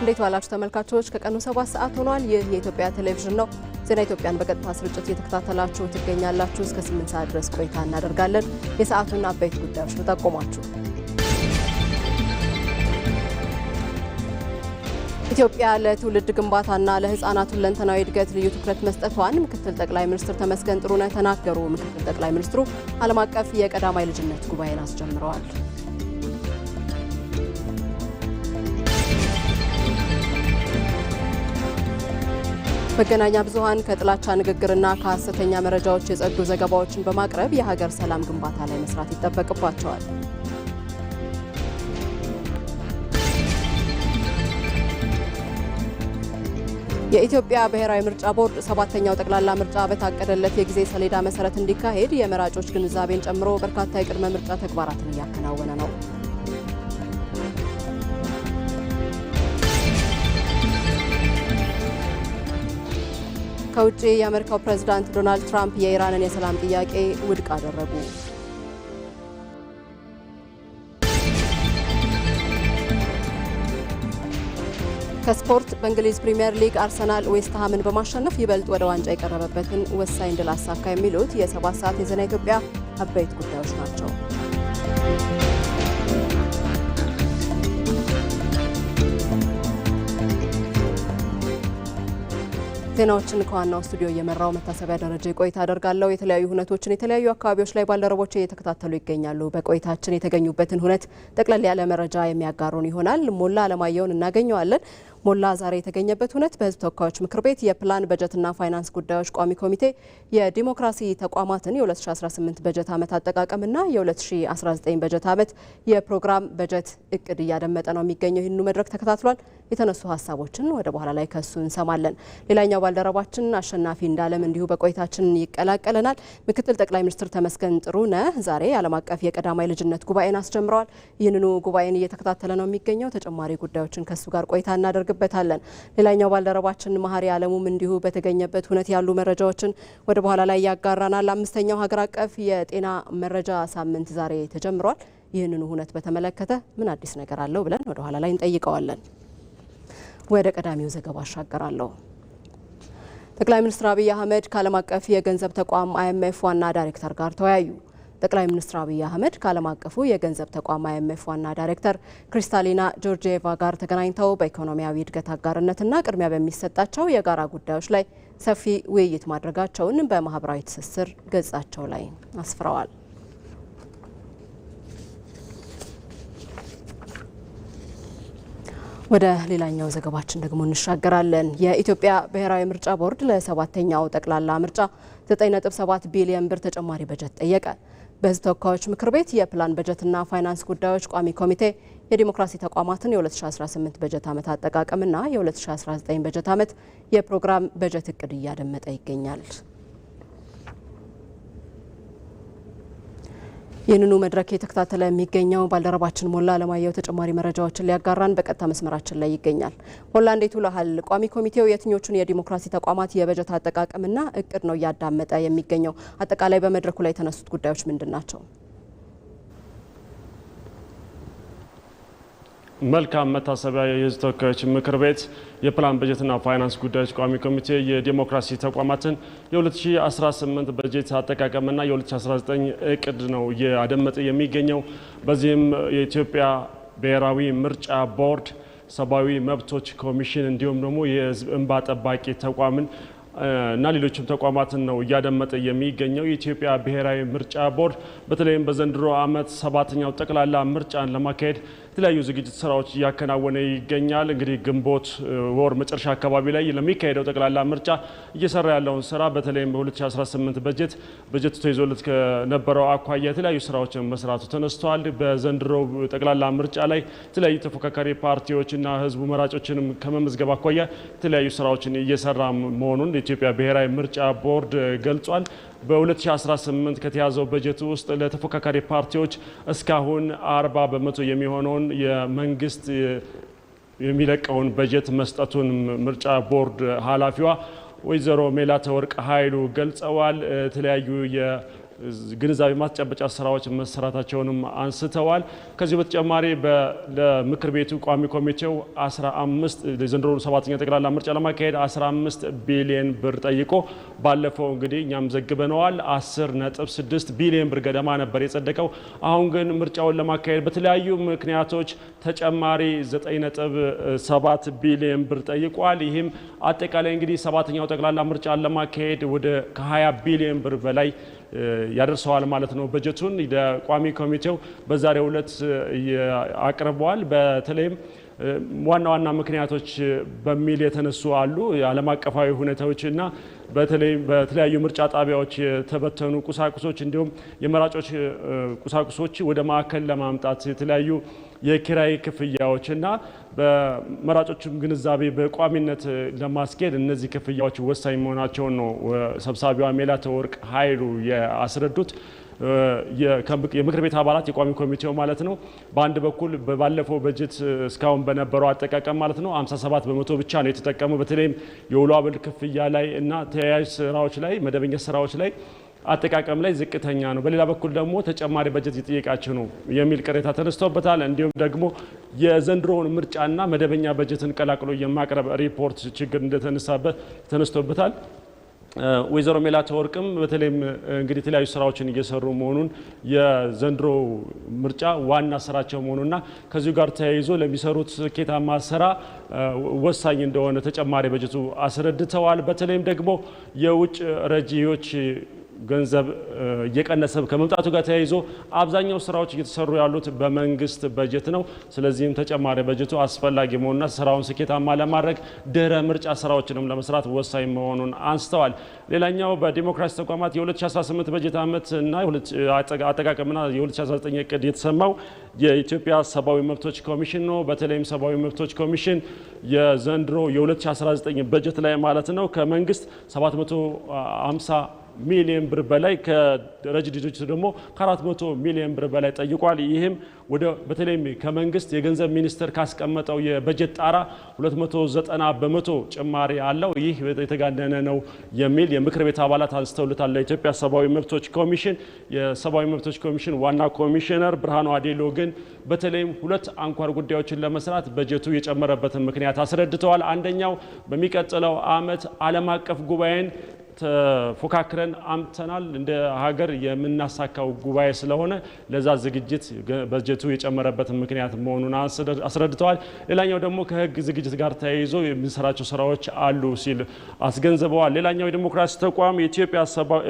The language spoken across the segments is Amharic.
እንዴት ዋላችሁ ተመልካቾች? ከቀኑ 7 ሰዓት ሆኗል። ይህ የኢትዮጵያ ቴሌቪዥን ነው። ዜና ኢትዮጵያን በቀጥታ ስርጭት እየተከታተላችሁ ትገኛላችሁ። እስከ 8 ሰዓት ድረስ ቆይታ እናደርጋለን። የሰዓቱን አበይት ጉዳዮች ልጠቁማችሁ። ኢትዮጵያ ለትውልድ ግንባታና ለህፃናት ሁለንተናዊ እድገት ልዩ ትኩረት መስጠቷን ምክትል ጠቅላይ ሚኒስትር ተመስገን ጥሩነህ ተናገሩ። ምክትል ጠቅላይ ሚኒስትሩ ዓለም አቀፍ የቀዳማይ ልጅነት ጉባኤን አስጀምረዋል። መገናኛ ብዙሃን ከጥላቻ ንግግርና ከሐሰተኛ መረጃዎች የጸዱ ዘገባዎችን በማቅረብ የሀገር ሰላም ግንባታ ላይ መስራት ይጠበቅባቸዋል። የኢትዮጵያ ብሔራዊ ምርጫ ቦርድ 7ኛው ጠቅላላ ምርጫ በታቀደለት የጊዜ ሰሌዳ መሰረት እንዲካሄድ የመራጮች ግንዛቤን ጨምሮ በርካታ የቅድመ ምርጫ ተግባራትን እያከናወነ ነው። ከውጭ የአሜሪካው ፕሬዝዳንት ዶናልድ ትራምፕ የኢራንን የሰላም ጥያቄ ውድቅ አደረጉ። ከስፖርት በእንግሊዝ ፕሪሚየር ሊግ አርሰናል ዌስትሃምን በማሸነፍ ይበልጥ ወደ ዋንጫ የቀረበበትን ወሳኝ ድል አሳካ። የሚሉት የ7 ሰዓት የዜና ኢትዮጵያ አበይት ጉዳዮች ናቸው። ዜናዎችን ከዋናው ስቱዲዮ እየመራው መታሰቢያ ደረጃ ቆይታ አደርጋለሁ። የተለያዩ ሁነቶችን የተለያዩ አካባቢዎች ላይ ባልደረቦች እየተከታተሉ ይገኛሉ። በቆይታችን የተገኙበትን ሁነት ጠቅለል ያለ መረጃ የሚያጋሩን ይሆናል። ሞላ አለማየሁን እናገኘዋለን። ሞላ ዛሬ የተገኘበት ሁነት በሕዝብ ተወካዮች ምክር ቤት የፕላን በጀትና ፋይናንስ ጉዳዮች ቋሚ ኮሚቴ የዲሞክራሲ ተቋማትን የ2018 በጀት ዓመት አጠቃቀምና የ2019 በጀት ዓመት የፕሮግራም በጀት እቅድ እያደመጠ ነው የሚገኘው። ይህንኑ መድረክ ተከታትሏል። የተነሱ ሀሳቦችን ወደ በኋላ ላይ ከሱ እንሰማለን። ሌላኛው ባልደረባችን አሸናፊ እንዳለም እንዲሁ በቆይታችን ይቀላቀለናል። ምክትል ጠቅላይ ሚኒስትር ተመስገን ጥሩነህ ዛሬ ዓለም አቀፍ የቀዳማይ ልጅነት ጉባኤን አስጀምረዋል። ይህንኑ ጉባኤን እየተከታተለ ነው የሚገኘው። ተጨማሪ ጉዳዮችን ከሱ ጋር ቆይታ እናደርግበታለን። ሌላኛው ባልደረባችን መሀሪ አለሙም እንዲሁ በተገኘበት ሁነት ያሉ መረጃዎችን ወደ በኋላ ላይ ያጋራናል። 5ኛው ሀገር አቀፍ የጤና መረጃ ሳምንት ዛሬ ተጀምሯል። ይህንኑ ሁነት በተመለከተ ምን አዲስ ነገር አለው ብለን ወደ ኋላ ላይ እንጠይቀዋለን። ወደ ቀዳሚው ዘገባ አሻገራለሁ። ጠቅላይ ሚኒስትር አብይ አህመድ ከዓለም አቀፍ የገንዘብ ተቋም IMF ዋና ዳይሬክተር ጋር ተወያዩ። ጠቅላይ ሚኒስትር አብይ አህመድ ከዓለም አቀፉ የገንዘብ ተቋም IMF ዋና ዳይሬክተር ክሪስታሊና ጆርጂየቫ ጋር ተገናኝተው በኢኮኖሚያዊ እድገት አጋርነትና ቅድሚያ በሚሰጣቸው የጋራ ጉዳዮች ላይ ሰፊ ውይይት ማድረጋቸውን በማህበራዊ ትስስር ገጻቸው ላይ አስፍረዋል። ወደ ሌላኛው ዘገባችን ደግሞ እንሻገራለን። የኢትዮጵያ ብሔራዊ ምርጫ ቦርድ ለ7ኛው ጠቅላላ ምርጫ 9.7 ቢሊዮን ብር ተጨማሪ በጀት ጠየቀ። በሕዝብ ተወካዮች ምክር ቤት የፕላን በጀትና ፋይናንስ ጉዳዮች ቋሚ ኮሚቴ የዲሞክራሲ ተቋማትን የ2018 በጀት ዓመት አጠቃቀምና የ2019 በጀት ዓመት የፕሮግራም በጀት እቅድ እያደመጠ ይገኛል። ይህንኑ መድረክ የተከታተለ የሚገኘው ባልደረባችን ሞላ አለማየሁ ተጨማሪ መረጃዎችን ሊያጋራን በቀጥታ መስመራችን ላይ ይገኛል። ሞላ እንዴት ውለሃል? ቋሚ ኮሚቴው የትኞቹን የዲሞክራሲ ተቋማት የበጀት አጠቃቀምና እቅድ ነው እያዳመጠ የሚገኘው? አጠቃላይ በመድረኩ ላይ የተነሱት ጉዳዮች ምንድን ናቸው? መልካም መታሰቢያ። የሕዝብ ተወካዮች ምክር ቤት የፕላን በጀትና ፋይናንስ ጉዳዮች ቋሚ ኮሚቴ የዲሞክራሲ ተቋማትን የ2018 በጀት አጠቃቀምና የ2019 እቅድ ነው እያደመጠ የሚገኘው። በዚህም የኢትዮጵያ ብሔራዊ ምርጫ ቦርድ፣ ሰብአዊ መብቶች ኮሚሽን እንዲሁም ደግሞ የሕዝብ እንባ ጠባቂ ተቋምን እና ሌሎችም ተቋማትን ነው እያደመጠ የሚገኘው። የኢትዮጵያ ብሔራዊ ምርጫ ቦርድ በተለይም በዘንድሮ ዓመት 7ኛው ጠቅላላ ምርጫን ለማካሄድ የተለያዩ ዝግጅት ስራዎች እያከናወነ ይገኛል። እንግዲህ ግንቦት ወር መጨረሻ አካባቢ ላይ ለሚካሄደው ጠቅላላ ምርጫ እየሰራ ያለውን ስራ በተለይም በ2018 በጀቱ ተይዞለት ከነበረው አኳያ የተለያዩ ስራዎችን መስራቱ ተነስቷል። በዘንድሮ ጠቅላላ ምርጫ ላይ የተለያዩ ተፎካካሪ ፓርቲዎችና ህዝቡ መራጮችንም ከመመዝገብ አኳያ የተለያዩ ስራዎችን እየሰራ መሆኑን የኢትዮጵያ ብሔራዊ ምርጫ ቦርድ ገልጿል። በ2018 ከተያዘው በጀት ውስጥ ለተፎካካሪ ፓርቲዎች እስካሁን 40 በመቶ የሚሆነውን የመንግስት የሚለቀውን በጀት መስጠቱን ምርጫ ቦርድ ኃላፊዋ ወይዘሮ ሜላተወርቅ ኃይሉ ገልጸዋል። የተለያዩ ግንዛቤ ማስጨበጫ ስራዎች መሰራታቸውንም አንስተዋል። ከዚህ በተጨማሪ ለምክር ቤቱ ቋሚ ኮሚቴው 15 ዘንድሮ 7ኛ ጠቅላላ ምርጫ ለማካሄድ 15 ቢሊዮን ብር ጠይቆ ባለፈው እንግዲህ እኛም ዘግበነዋል 10.6 ቢሊዮን ብር ገደማ ነበር የጸደቀው። አሁን ግን ምርጫውን ለማካሄድ በተለያዩ ምክንያቶች ተጨማሪ 9.7 ቢሊዮን ብር ጠይቋል። ይህም አጠቃላይ እንግዲህ 7ኛው ጠቅላላ ምርጫ ለማካሄድ ወደ ከ20 ቢሊዮን ብር በላይ ያደርሰዋል ማለት ነው። በጀቱን ለቋሚ ኮሚቴው በዛሬው ዕለት አቅርበዋል። በተለይም ዋና ዋና ምክንያቶች በሚል የተነሱ አሉ። የዓለም አቀፋዊ ሁኔታዎችና በተለይ በተለያዩ ምርጫ ጣቢያዎች የተበተኑ ቁሳቁሶች እንዲሁም የመራጮች ቁሳቁሶች ወደ ማዕከል ለማምጣት የተለያዩ የኪራይ ክፍያዎችና በመራጮችም ግንዛቤ በቋሚነት ለማስኬድ እነዚህ ክፍያዎች ወሳኝ መሆናቸውን ነው ሰብሳቢዋ ሜላትወርቅ ኃይሉ ያስረዱት። የምክር ቤት አባላት የቋሚ ኮሚቴው ማለት ነው በአንድ በኩል ባለፈው በጀት እስካሁን በነበረው አጠቃቀም ማለት ነው 57 በመቶ ብቻ ነው የተጠቀመው። በተለይም የውሎ አበል ክፍያ ላይ እና ተያያዥ ስራዎች ላይ መደበኛ ስራዎች ላይ አጠቃቀም ላይ ዝቅተኛ ነው። በሌላ በኩል ደግሞ ተጨማሪ በጀት እየጠየቃቸው ነው የሚል ቅሬታ ተነስቶበታል። እንዲሁም ደግሞ የዘንድሮውን ምርጫና መደበኛ በጀትን ቀላቅሎ የማቅረብ ሪፖርት ችግር ተነስቶበታል። ወይዘሮ ሜላትወርቅም በተለይም እንግዲህ የተለያዩ ስራዎችን እየሰሩ መሆኑን የዘንድሮ ምርጫ ዋና ስራቸው መሆኑና ከዚሁ ጋር ተያይዞ ለሚሰሩት ስኬታማ ስራ ወሳኝ እንደሆነ ተጨማሪ በጀቱ አስረድተዋል። በተለይም ደግሞ የውጭ ረጂዎች ገንዘብ እየቀነሰ ከመምጣቱ ጋር ተያይዞ አብዛኛው ስራዎች እየተሰሩ ያሉት በመንግስት በጀት ነው። ስለዚህም ተጨማሪ በጀቱ አስፈላጊ መሆኑና ስራውን ስኬታማ ለማድረግ ድህረ ምርጫ ስራዎችንም ለመስራት ወሳኝ መሆኑን አንስተዋል። ሌላኛው በዲሞክራሲ ተቋማት የ2018 በጀት ዓመት እና አጠቃቀምና የ2019 እቅድ የተሰማው የኢትዮጵያ ሰብአዊ መብቶች ኮሚሽን ነው። በተለይም ሰብአዊ መብቶች ኮሚሽን የዘንድሮ የ2019 በጀት ላይ ማለት ነው ከመንግስት 750 ሚሊዮን ብር በላይ ከረጅ ድርጅቱ ደግሞ ከ400 ሚሊዮን ብር በላይ ጠይቋል። ይህም በተለይም ከመንግስት የገንዘብ ሚኒስቴር ካስቀመጠው የበጀት ጣራ 290 በመቶ ጭማሪ አለው። ይህ የተጋነነ ነው የሚል የምክር ቤት አባላት አንስተውልታል። ለኢትዮጵያ ሰብአዊ መብቶች ኮሚሽን የሰብአዊ መብቶች ኮሚሽን ዋና ኮሚሽነር ብርሃኑ አዴሎ ግን በተለይም ሁለት አንኳር ጉዳዮችን ለመስራት በጀቱ የጨመረበትን ምክንያት አስረድተዋል። አንደኛው በሚቀጥለው ዓመት ዓለም አቀፍ ጉባኤን ተፎካክረን አምጥተናል። እንደ ሀገር የምናሳካው ጉባኤ ስለሆነ ለዛ ዝግጅት በጀቱ የጨመረበትን ምክንያት መሆኑን አስረድተዋል። ሌላኛው ደግሞ ከህግ ዝግጅት ጋር ተያይዞ የምንሰራቸው ስራዎች አሉ ሲል አስገንዝበዋል። ሌላኛው የዲሞክራሲ ተቋም የኢትዮጵያ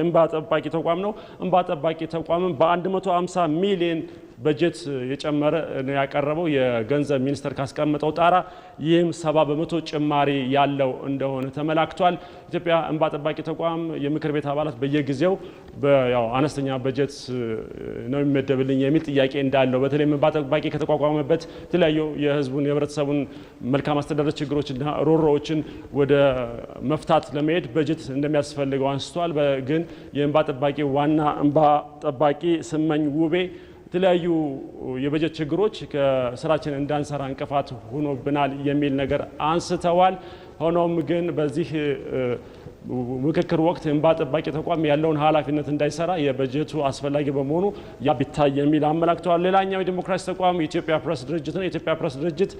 እንባ ጠባቂ ተቋም ነው። እንባ ጠባቂ ተቋምም በ150 ሚሊዮን በጀት የጨመረ ያቀረበው የገንዘብ ሚኒስቴር ካስቀመጠው ጣራ ይህም 70 በመቶ ጭማሪ ያለው እንደሆነ ተመላክቷል። ኢትዮጵያ እንባ ጠባቂ ተቋም የምክር ቤት አባላት በየጊዜው አነስተኛ በጀት ነው የሚመደብልኝ የሚል ጥያቄ እንዳለው በተለይም እንባ ጠባቂ ከተቋቋመበት የተለያዩ የህዝቡን የህብረተሰቡን መልካም አስተዳደር ችግሮችና ሮሮዎችን ወደ መፍታት ለመሄድ በጀት እንደሚያስፈልገው አንስቷል። ግን የእንባ ጠባቂ ዋና እንባ ጠባቂ ስመኝ ውቤ የተለያዩ የበጀት ችግሮች ከስራችን እንዳንሰራ እንቅፋት ሆኖብናል የሚል ነገር አንስተዋል። ሆኖም ግን በዚህ ምክክር ወቅት እንባ ጠባቂ ተቋም ያለውን ኃላፊነት እንዳይሰራ የበጀቱ አስፈላጊ በመሆኑ ያ ቢታይ የሚል አመላክተዋል። ሌላኛው የዲሞክራሲ ተቋም የኢትዮጵያ ፕሬስ ድርጅት ነው። የኢትዮጵያ ፕሬስ ድርጅት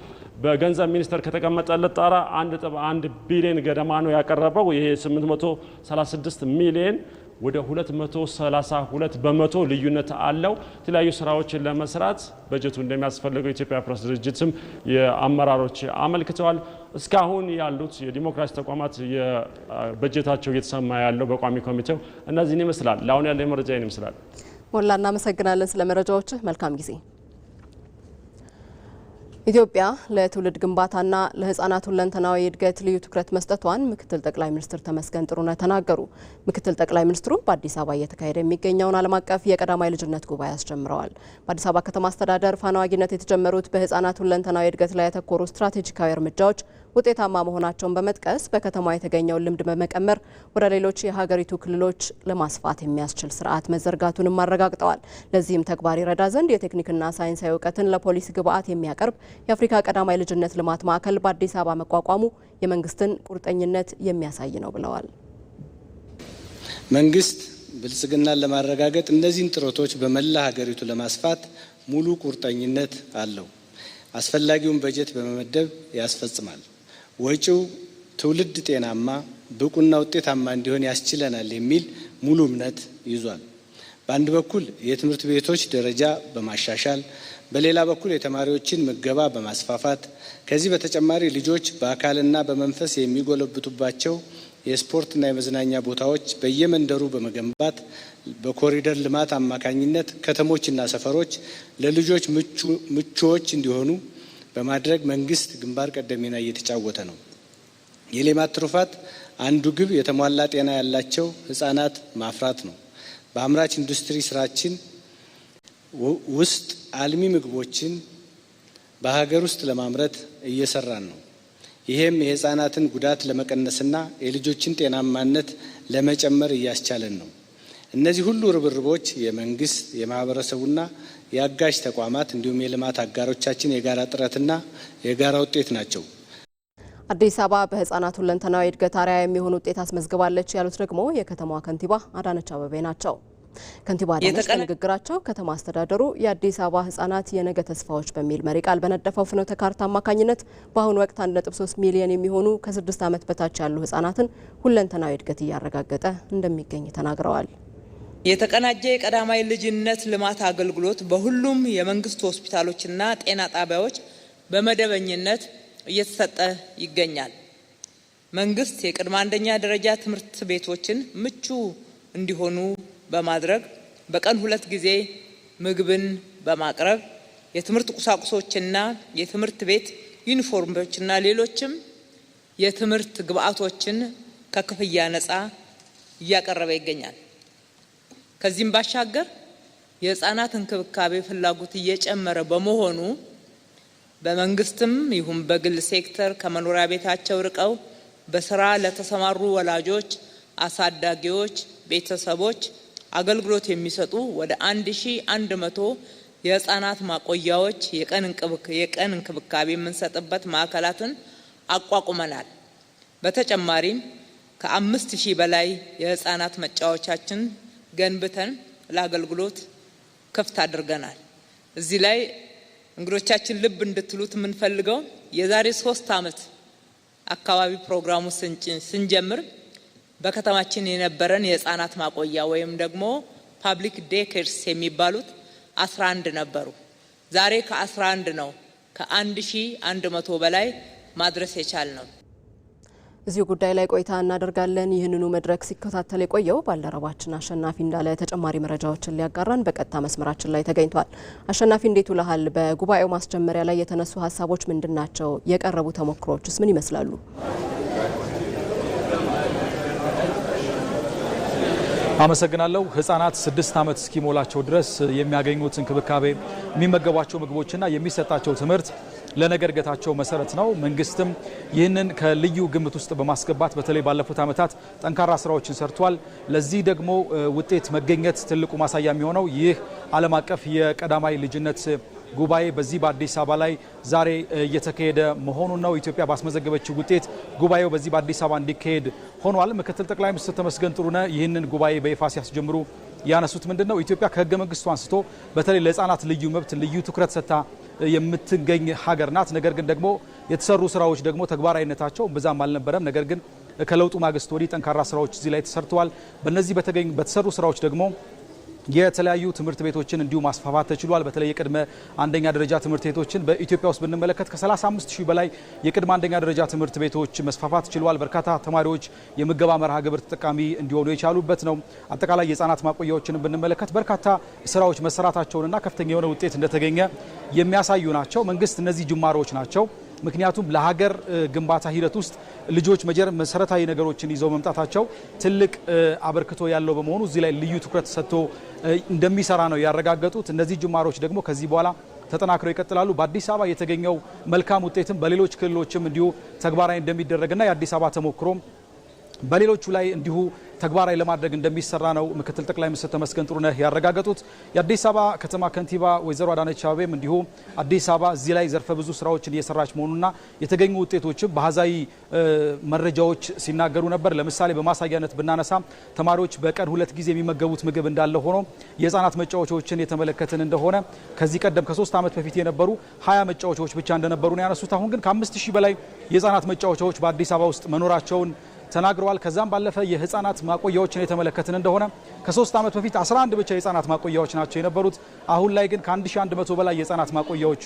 በገንዘብ ሚኒስቴር ከተቀመጠለት ጣራ 1.1 ቢሊዮን ገደማ ነው ያቀረበው። ይሄ 836 ሚሊዮን ወደ 232 በመቶ ልዩነት አለው። የተለያዩ ስራዎችን ለመስራት በጀቱ እንደሚያስፈልገው የኢትዮጵያ ፕሬስ ድርጅትም የአመራሮች አመልክተዋል። እስካሁን ያሉት የዲሞክራሲ ተቋማት በጀታቸው እየተሰማ ያለው በቋሚ ኮሚቴው እነዚህን ይመስላል። ለአሁን ያለ መረጃ ይህን ይመስላል። ሞላ፣ እናመሰግናለን ስለ መረጃዎችህ። መልካም ጊዜ። ኢትዮጵያ ለትውልድ ግንባታና ለህፃናት ሁለንተናዊ እድገት ልዩ ትኩረት መስጠቷን ምክትል ጠቅላይ ሚኒስትር ተመስገን ጥሩነህ ተናገሩ። ምክትል ጠቅላይ ሚኒስትሩ በአዲስ አበባ እየተካሄደ የሚገኘውን ዓለም አቀፍ የቀዳማይ ልጅነት ጉባኤ አስጀምረዋል። በአዲስ አበባ ከተማ አስተዳደር ፋና ወጊነት የተጀመሩት በህፃናት ሁለንተናዊ እድገት ላይ ያተኮሩ ስትራቴጂካዊ እርምጃዎች ውጤታማ መሆናቸውን በመጥቀስ በከተማዋ የተገኘውን ልምድ በመቀመር ወደ ሌሎች የሀገሪቱ ክልሎች ለማስፋት የሚያስችል ስርዓት መዘርጋቱንም አረጋግጠዋል። ለዚህም ተግባር ይረዳ ዘንድ የቴክኒክና ሳይንሳዊ እውቀትን ለፖሊሲ ግብዓት የሚያቀርብ የአፍሪካ ቀዳማይ ልጅነት ልማት ማዕከል በአዲስ አበባ መቋቋሙ የመንግስትን ቁርጠኝነት የሚያሳይ ነው ብለዋል። መንግስት ብልጽግናን ለማረጋገጥ እነዚህን ጥረቶች በመላ ሀገሪቱ ለማስፋት ሙሉ ቁርጠኝነት አለው። አስፈላጊውን በጀት በመመደብ ያስፈጽማል። ወጪው ትውልድ ጤናማ፣ ብቁና ውጤታማ እንዲሆን ያስችለናል የሚል ሙሉ እምነት ይዟል። በአንድ በኩል የትምህርት ቤቶች ደረጃ በማሻሻል በሌላ በኩል የተማሪዎችን ምገባ በማስፋፋት ከዚህ በተጨማሪ ልጆች በአካልና በመንፈስ የሚጎለብቱባቸው የስፖርትና የመዝናኛ ቦታዎች በየመንደሩ በመገንባት በኮሪደር ልማት አማካኝነት ከተሞችና ሰፈሮች ለልጆች ምቹዎች እንዲሆኑ በማድረግ መንግስት ግንባር ቀደም ሚና እየተጫወተ ነው። የሌማት ትሩፋት አንዱ ግብ የተሟላ ጤና ያላቸው ህጻናት ማፍራት ነው። በአምራች ኢንዱስትሪ ስራችን ውስጥ አልሚ ምግቦችን በሀገር ውስጥ ለማምረት እየሰራን ነው። ይሄም የህፃናትን ጉዳት ለመቀነስና የልጆችን ጤናማነት ለመጨመር እያስቻለን ነው። እነዚህ ሁሉ ርብርቦች የመንግስት የማህበረሰቡና የአጋዥ ተቋማት እንዲሁም የልማት አጋሮቻችን የጋራ ጥረትና የጋራ ውጤት ናቸው። አዲስ አበባ በህፃናት ሁለንተናዊ እድገት አርአያ የሚሆን ውጤት አስመዝግባለች ያሉት ደግሞ የከተማዋ ከንቲባ አዳነች አቤቤ ናቸው። ከንቲባ አዳነች በንግግራቸው ከተማ አስተዳደሩ የአዲስ አበባ ህጻናት የነገ ተስፋዎች በሚል መሪ ቃል በነደፈው ፍኖተ ካርታ አማካኝነት በአሁኑ ወቅት 1.3 ሚሊዮን የሚሆኑ ከ6 ዓመት በታች ያሉ ህጻናትን ሁለንተናዊ እድገት እያረጋገጠ እንደሚገኝ ተናግረዋል። የተቀናጀ የቀዳማይ ልጅነት ልማት አገልግሎት በሁሉም የመንግስት ሆስፒታሎችና ጤና ጣቢያዎች በመደበኝነት እየተሰጠ ይገኛል። መንግስት የቅድመ አንደኛ ደረጃ ትምህርት ቤቶችን ምቹ እንዲሆኑ በማድረግ በቀን 2 ጊዜ ምግብን በማቅረብ የትምህርት ቁሳቁሶችና የትምህርት ቤት ዩኒፎርሞችና ሌሎችም የትምህርት ግብዓቶችን ከክፍያ ነፃ እያቀረበ ይገኛል። ከዚህም ባሻገር የህፃናት እንክብካቤ ፍላጎት እየጨመረ በመሆኑ በመንግስትም ይሁን በግል ሴክተር ከመኖሪያ ቤታቸው ርቀው በስራ ለተሰማሩ ወላጆች፣ አሳዳጊዎች፣ ቤተሰቦች አገልግሎት የሚሰጡ ወደ 1100 የህፃናት ማቆያዎች የቀን እንክብካቤ የምንሰጥበት ማዕከላትን አቋቁመናል። በተጨማሪም ከ5000 በላይ የህፃናት መጫወቻችን ገንብተን ለአገልግሎት ክፍት አድርገናል። እዚህ ላይ እንግዶቻችን ልብ እንድትሉት የምንፈልገው የዛሬ 3 ዓመት አካባቢ ፕሮግራሙ ስንጀምር በከተማችን የነበረን የህፃናት ማቆያ ወይም ደግሞ ፓብሊክ ዴይ ኬርስ የሚባሉት 11 ነበሩ። ዛሬ ከ11 ነው ከ1100 በላይ ማድረስ የቻልነው። እዚሁ ጉዳይ ላይ ቆይታ እናደርጋለን። ይህንኑ መድረክ ሲከታተል የቆየው ባልደረባችን አሸናፊ እንዳለ ተጨማሪ መረጃዎችን ሊያጋራን በቀጥታ መስመራችን ላይ ተገኝቷል። አሸናፊ እንዴት ውለሃል? በጉባኤው ማስጀመሪያ ላይ የተነሱ ሀሳቦች ምንድናቸው? የቀረቡ ተሞክሮዎችስ ምን ይመስላሉ? አመሰግናለሁ። ህጻናት 6 ዓመት እስኪሞላቸው ድረስ የሚያገኙት እንክብካቤ፣ የሚመገቧቸው ምግቦችና የሚሰጣቸው ትምህርት ለነገ እድገታቸው መሰረት ነው። መንግስትም ይህንን ከልዩ ግምት ውስጥ በማስገባት በተለይ ባለፉት ዓመታት ጠንካራ ስራዎችን ሰርቷል። ለዚህ ደግሞ ውጤት መገኘት ትልቁ ማሳያ የሚሆነው ይህ ዓለም አቀፍ የቀዳማይ ልጅነት ጉባኤ በዚህ በአዲስ አበባ ላይ ዛሬ እየተካሄደ መሆኑን ነው። ኢትዮጵያ ባስመዘገበችው ውጤት ጉባኤው በዚህ በአዲስ አበባ እንዲካሄድ ሆኗል። ምክትል ጠቅላይ ሚኒስትር ተመስገን ጥሩነህ ይህንን ጉባኤ በይፋ ሲያስጀምሩ ያነሱት ምንድነው? ኢትዮጵያ ከህገ መንግስቱ አንስቶ በተለይ ለህፃናት ልዩ መብት ልዩ ትኩረት ሰጥታ የምትገኝ ሀገር ናት። ነገር ግን ደግሞ የተሰሩ ስራዎች ደግሞ ተግባራዊነታቸው ብዛም አልነበረም። ነገር ግን ከለውጡ ማግስት ወዲህ ጠንካራ ስራዎች እዚህ ላይ ተሰርተዋል። በእነዚህ በተሰሩ ስራዎች ደግሞ የተለያዩ ትምህርት ቤቶችን እንዲሁ ማስፋፋት ተችሏል። በተለይ የቅድመ አንደኛ ደረጃ ትምህርት ቤቶችን በኢትዮጵያ ውስጥ ብንመለከት ከ35,000 በላይ የቅድመ አንደኛ ደረጃ ትምህርት ቤቶች መስፋፋት ችሏል። በርካታ ተማሪዎች የምገባ መርሃ ግብር ተጠቃሚ እንዲሆኑ የቻሉበት ነው። አጠቃላይ የህፃናት ማቆያዎችን ብንመለከት በርካታ ስራዎች መሰራታቸውንና ከፍተኛ የሆነ ውጤት እንደተገኘ የሚያሳዩ ናቸው። መንግስት እነዚህ ጅማሮች ናቸው። ምክንያቱም ለሀገር ግንባታ ሂደት ውስጥ ልጆች መሰረታዊ ነገሮችን ይዘው መምጣታቸው ትልቅ አበርክቶ ያለው በመሆኑ እዚህ ላይ ልዩ ትኩረት ሰጥቶ እንደሚሰራ ነው ያረጋገጡት። እነዚህ ጅማሮች ደግሞ ከዚህ በኋላ ተጠናክረው ይቀጥላሉ። በአዲስ አበባ የተገኘው መልካም ውጤትም በሌሎች ክልሎችም እንዲሁ ተግባራዊ እንደሚደረግና የአዲስ አበባ ተሞክሮም በሌሎቹ ላይ እንዲሁ ተግባራዊ ለማድረግ እንደሚሰራ ነው ምክትል ጠቅላይ ሚኒስትር ተመስገን ጥሩነህ ያረጋገጡት። የአዲስ አበባ ከተማ ከንቲባ ወይዘሮ አዳነች አቤቤም እንዲሁ አዲስ አበባ እዚህ ላይ ዘርፈ ብዙ ስራዎችን እየሰራች መሆኑና የተገኙ ውጤቶችም በአሃዛዊ መረጃዎች ሲናገሩ ነበር። ለምሳሌ በማሳያነት ብናነሳ ተማሪዎች በቀን 2 ጊዜ የሚመገቡት ምግብ እንዳለ ሆኖ የህፃናት መጫወቻዎችን የተመለከትን እንደሆነ ከዚህ ቀደም ከ3 ዓመት በፊት የነበሩ 20 መጫወቻዎች ብቻ እንደነበሩ ነው ያነሱት። አሁን ግን ከ5000 በላይ የህፃናት መጫወቻዎች በአዲስ አበባ ውስጥ መኖራቸውን ተናግረዋል። ከዛም ባለፈ የህፃናት ማቆያዎችን የተመለከትን እንደሆነ ከ3 ዓመት በፊት 11 ብቻ የህፃናት ማቆያዎች ናቸው የነበሩት። አሁን ላይ ግን ከ1100 በላይ የህፃናት ማቆያዎች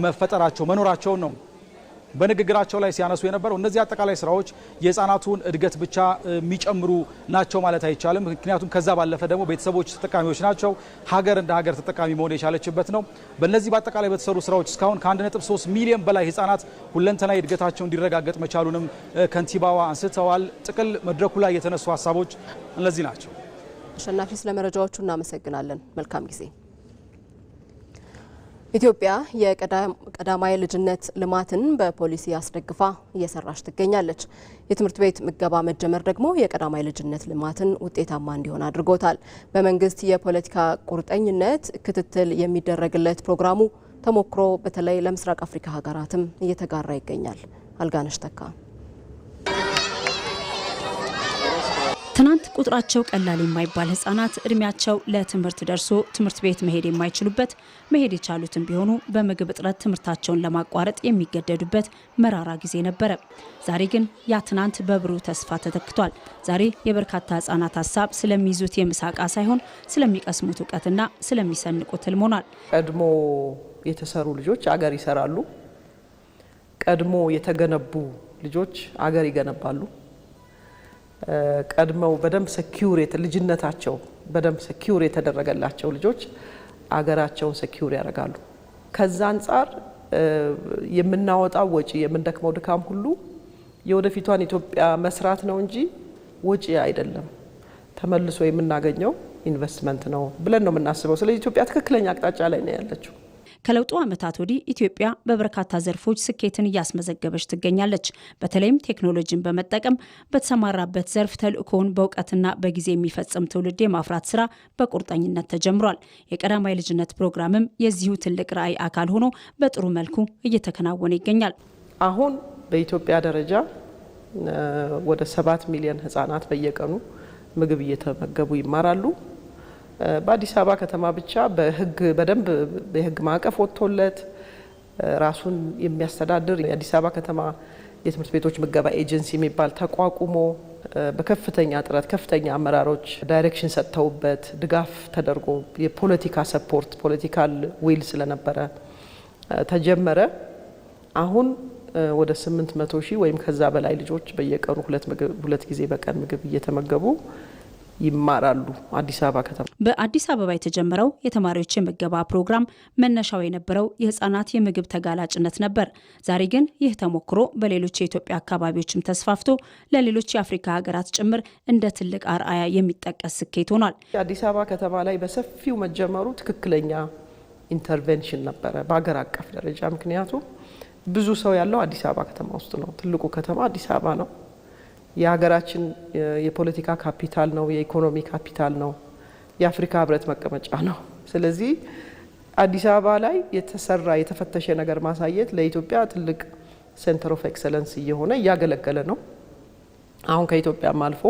መፈጠራቸው መኖራቸውን ነው በንግግራቸው ላይ ሲያነሱ የነበረው። እነዚህ አጠቃላይ ስራዎች የህፃናቱን እድገት ብቻ የሚጨምሩ ናቸው ማለት አይቻልም። ምክንያቱም ከዛ ባለፈ ደግሞ ቤተሰቦች ተጠቃሚዎች ናቸው። ሀገር እንደ ሀገር ተጠቃሚ መሆን የቻለችበት ነው። በእነዚህ በአጠቃላይ በተሰሩ ስራዎች እስካሁን ከ1.3 ሚሊዮን በላይ ህፃናት ሁለንተናዊ እድገታቸው እንዲረጋገጥ መቻሉንም ከንቲባዋ አንስተዋል። ጥቅል መድረኩ ላይ የተነሱ ሀሳቦች እነዚህ ናቸው። አሸናፊ፣ ስለ መረጃዎቹ እናመሰግናለን። መልካም ጊዜ። ኢትዮጵያ የቀዳማይ ልጅነት ልማትን በፖሊሲ አስደግፋ እየሰራች ትገኛለች። የትምህርት ቤት ምገባ መጀመር ደግሞ የቀዳማይ ልጅነት ልማትን ውጤታማ እንዲሆን አድርጎታል። በመንግስት የፖለቲካ ቁርጠኝነት ክትትል የሚደረግለት ፕሮግራሙ ተሞክሮ በተለይ ለምስራቅ አፍሪካ ሀገራትም እየተጋራ ይገኛል። አልጋነሽ ተካ። ትናንት ቁጥራቸው ቀላል የማይባል ህጻናት እድሜያቸው ለትምህርት ደርሶ ትምህርት ቤት መሄድ የማይችሉበት መሄድ የቻሉትን ቢሆኑ በምግብ እጥረት ትምህርታቸውን ለማቋረጥ የሚገደዱበት መራራ ጊዜ ነበረ። ዛሬ ግን ያ ትናንት በብሩህ ተስፋ ተተክቷል። ዛሬ የበርካታ ህጻናት ሀሳብ ስለሚይዙት የምሳቃ ሳይሆን ስለሚቀስሙት እውቀትና ስለሚሰንቁት ህልም ሆኗል። ቀድሞ የተሰሩ ልጆች አገር ይሰራሉ። ቀድሞ የተገነቡ ልጆች አገር ይገነባሉ። ቀድመው በደንብ ሴኩሪቲ ልጅነታቸው በደንብ ሴኩሪቲ የተደረገላቸው ልጆች አገራቸውን ሴኩሪቲ ያደርጋሉ። ከዛ አንጻር የምናወጣው ወጪ የምንደክመው ድካም ሁሉ የወደፊቷን ኢትዮጵያ መስራት ነው እንጂ ወጪ አይደለም። ተመልሶ የምናገኘው ኢንቨስትመንት ነው ብለን ነው የምናስበው። ስለዚህ ኢትዮጵያ ትክክለኛ አቅጣጫ ላይ ነው ያለችው። ከለውጡ ዓመታት ወዲህ ኢትዮጵያ በበርካታ ዘርፎች ስኬትን እያስመዘገበች ትገኛለች። በተለይም ቴክኖሎጂን በመጠቀም በተሰማራበት ዘርፍ ተልእኮውን በእውቀትና በጊዜ የሚፈጽም ትውልድ የማፍራት ስራ በቁርጠኝነት ተጀምሯል። የቀዳማይ ልጅነት ፕሮግራምም የዚሁ ትልቅ ራዕይ አካል ሆኖ በጥሩ መልኩ እየተከናወነ ይገኛል። አሁን በኢትዮጵያ ደረጃ ወደ 7 ሚሊዮን ህጻናት በየቀኑ ምግብ እየተመገቡ ይማራሉ። በአዲስ አበባ ከተማ ብቻ በህግ በደንብ በህግ ማዕቀፍ ወጥቶለት ራሱን የሚያስተዳድር የአዲስ አበባ ከተማ የትምህርት ቤቶች ምገባ ኤጀንሲ የሚባል ተቋቁሞ በከፍተኛ ጥረት ከፍተኛ አመራሮች ዳይሬክሽን ሰጥተውበት ድጋፍ ተደርጎ የፖለቲካ ሰፖርት ፖለቲካል ዊል ስለነበረ ተጀመረ። አሁን ወደ 800 ሺህ ወይም ከዛ በላይ ልጆች በየቀኑ ሁለት ጊዜ በቀን ምግብ እየተመገቡ ይማራሉ። አዲስ አበባ ከተማ በአዲስ አበባ የተጀመረው የተማሪዎች የምገባ ፕሮግራም መነሻው የነበረው የህፃናት የምግብ ተጋላጭነት ነበር። ዛሬ ግን ይህ ተሞክሮ በሌሎች የኢትዮጵያ አካባቢዎችም ተስፋፍቶ ለሌሎች የአፍሪካ ሀገራት ጭምር እንደ ትልቅ አርአያ የሚጠቀስ ስኬት ሆኗል። አዲስ አበባ ከተማ ላይ በሰፊው መጀመሩ ትክክለኛ ኢንተርቬንሽን ነበረ በሀገር አቀፍ ደረጃ። ምክንያቱም ብዙ ሰው ያለው አዲስ አበባ ከተማ ውስጥ ነው። ትልቁ ከተማ አዲስ አበባ ነው። የሀገራችን የፖለቲካ ካፒታል ነው። የኢኮኖሚ ካፒታል ነው። የአፍሪካ ህብረት መቀመጫ ነው። ስለዚህ አዲስ አበባ ላይ የተሰራ የተፈተሸ ነገር ማሳየት ለኢትዮጵያ ትልቅ ሴንተር ኦፍ ኤክሰለንስ እየሆነ እያገለገለ ነው። አሁን ከኢትዮጵያም አልፎ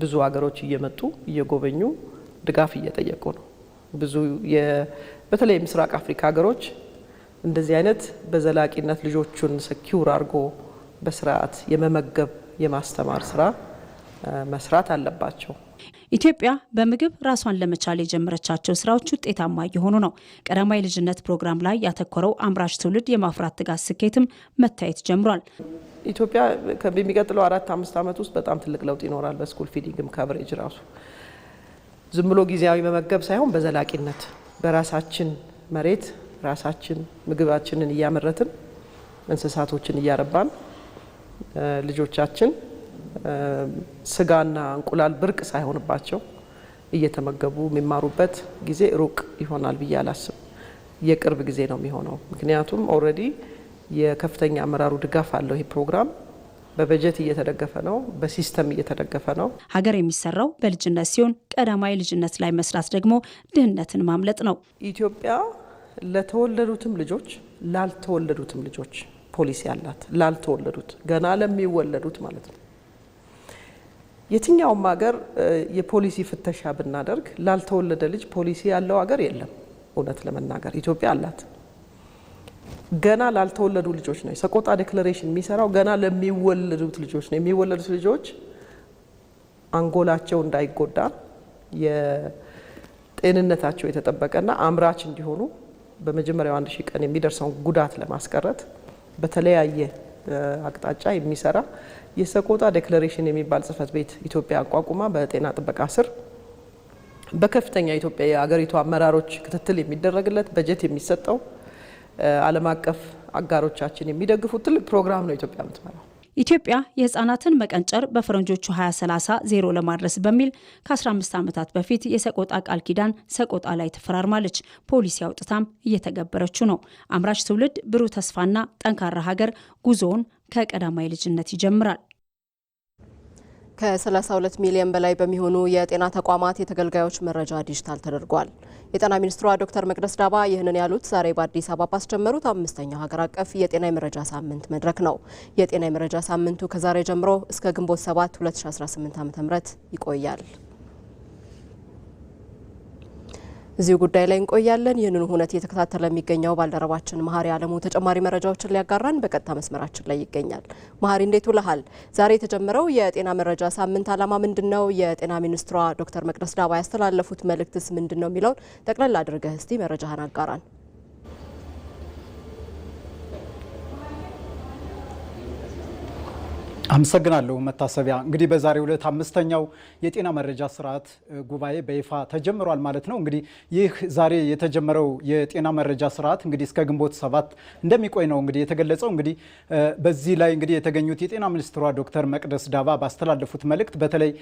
ብዙ ሀገሮች እየመጡ እየጎበኙ ድጋፍ እየጠየቁ ነው። ብዙ በተለይ ምስራቅ አፍሪካ ሀገሮች እንደዚህ አይነት በዘላቂነት ልጆቹን ሰኪውር አድርጎ በስርዓት የመመገብ የማስተማር ስራ መስራት አለባቸው። ኢትዮጵያ በምግብ ራሷን ለመቻል የጀመረቻቸው ስራዎች ውጤታማ እየሆኑ ነው። ቀዳማይ ልጅነት ፕሮግራም ላይ ያተኮረው አምራች ትውልድ የማፍራት ትጋት ስኬትም መታየት ጀምሯል። ኢትዮጵያ በሚቀጥለው 4-5 ዓመት ውስጥ በጣም ትልቅ ለውጥ ይኖራል። በስኩል ፊዲንግም ካቨሬጅ ራሱ ዝም ብሎ ጊዜያዊ መመገብ ሳይሆን በዘላቂነት በራሳችን መሬት ራሳችን ምግባችንን እያመረትን እንስሳቶችን እያረባን ልጆቻችን ስጋና እንቁላል ብርቅ ሳይሆንባቸው እየተመገቡ የሚማሩበት ጊዜ ሩቅ ይሆናል ብዬ አላስብ። የቅርብ ጊዜ ነው የሚሆነው። ምክንያቱም ኦልሬዲ የከፍተኛ አመራሩ ድጋፍ አለው ይህ ፕሮግራም። በበጀት እየተደገፈ ነው፣ በሲስተም እየተደገፈ ነው። ሀገር የሚሰራው በልጅነት ሲሆን ቀዳማይ ልጅነት ላይ መስራት ደግሞ ድህነትን ማምለጥ ነው። ኢትዮጵያ ለተወለዱትም ልጆች ላልተወለዱትም ልጆች ፖሊሲ አላት። ላልተወለዱት ገና ለሚወለዱት ማለት ነው። የትኛውም ሀገር የፖሊሲ ፍተሻ ብናደርግ ላልተወለደ ልጅ ፖሊሲ ያለው ሀገር የለም። እውነት ለመናገር ኢትዮጵያ አላት። ገና ላልተወለዱ ልጆች ነው የሰቆጣ ዴክላሬሽን የሚሰራው። ገና ለሚወለዱት ልጆች ነው። የሚወለዱት ልጆች አንጎላቸው እንዳይጎዳ የጤንነታቸው የተጠበቀና አምራች እንዲሆኑ በመጀመሪያው 1000 ቀን የሚደርሰውን ጉዳት ለማስቀረት በተለያየ አቅጣጫ የሚሰራ የሰቆጣ ዴክላሬሽን የሚባል ጽህፈት ቤት ኢትዮጵያ አቋቁማ በጤና ጥበቃ ስር በከፍተኛ ኢትዮጵያ የአገሪቱ አመራሮች ክትትል የሚደረግለት በጀት የሚሰጠው ዓለም አቀፍ አጋሮቻችን የሚደግፉት ትልቅ ፕሮግራም ነው ኢትዮጵያ የምትመራው። ኢትዮጵያ የህፃናትን መቀንጨር በፈረንጆቹ 2030 ዜሮ ለማድረስ በሚል ከ15 ዓመታት በፊት የሰቆጣ ቃል ኪዳን ሰቆጣ ላይ ተፈራርማለች። ፖሊሲ አውጥታም እየተገበረችው ነው። አምራች ትውልድ፣ ብሩህ ተስፋና ጠንካራ ሀገር ጉዞውን ከቀዳማይ ልጅነት ይጀምራል። ከ32 ሚሊዮን በላይ በሚሆኑ የጤና ተቋማት የተገልጋዮች መረጃ ዲጂታል ተደርጓል። የጤና ሚኒስትሯ ዶክተር መቅደስ ዳባ ይህንን ያሉት ዛሬ በአዲስ አበባ ባስጀመሩት 5ኛው ሀገር አቀፍ የጤና የመረጃ ሳምንት መድረክ ነው። የጤና የመረጃ ሳምንቱ ከዛሬ ጀምሮ እስከ ግንቦት 7 2018 ዓ.ም ይቆያል። እዚሁ ጉዳይ ላይ እንቆያለን። ይህንን ሁነት እየተከታተለ የሚገኘው ባልደረባችን መሀሪ አለሙ ተጨማሪ መረጃዎችን ሊያጋራን በቀጥታ መስመራችን ላይ ይገኛል። መሀሪ እንዴት ውለሃል? ዛሬ የተጀመረው የጤና መረጃ ሳምንት ዓላማ ምንድነው? የጤና ሚኒስትሯ ዶክተር መቅደስ ዳባ ያስተላለፉት መልእክትስ ምንድነው የሚለውን ጠቅለል አድርገህ እስቲ መረጃህን አጋራን። አመሰግናለሁ መታሰቢያ። እንግዲህ በዛሬው ዕለት 5ኛው የጤና መረጃ ስርዓት ጉባኤ በይፋ ተጀምሯል ማለት ነው። እንግዲህ ይህ ዛሬ የተጀመረው የጤና መረጃ ስርዓት እንግዲህ እስከ ግንቦት 7 እንደሚቆይ ነው እንግዲህ የተገለጸው። እንግዲህ በዚህ ላይ እንግዲህ የተገኙት የጤና ሚኒስትሯ ዶክተር መቅደስ ዳባ ባስተላለፉት መልእክት በተለይ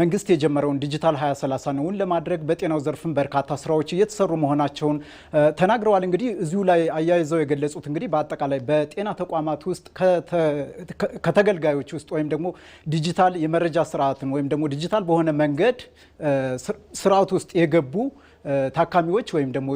መንግስት የጀመረውን ዲጂታል 2030 ነውን ለማድረግ በጤናው ዘርፍም በርካታ ስራዎች እየተሰሩ መሆናቸውን ተናግረዋል። እንግዲህ እዚሁ ላይ አያይዘው የገለጹት እንግዲህ በአጠቃላይ በጤና ተቋማት ውስጥ ከተገልጋዮች ውስጥ ወይም ደግሞ ዲጂታል የመረጃ ስርዓትን ወይም ደግሞ ዲጂታል በሆነ መንገድ ስርዓት ውስጥ የገቡ ታካሚዎች ወይም ደግሞ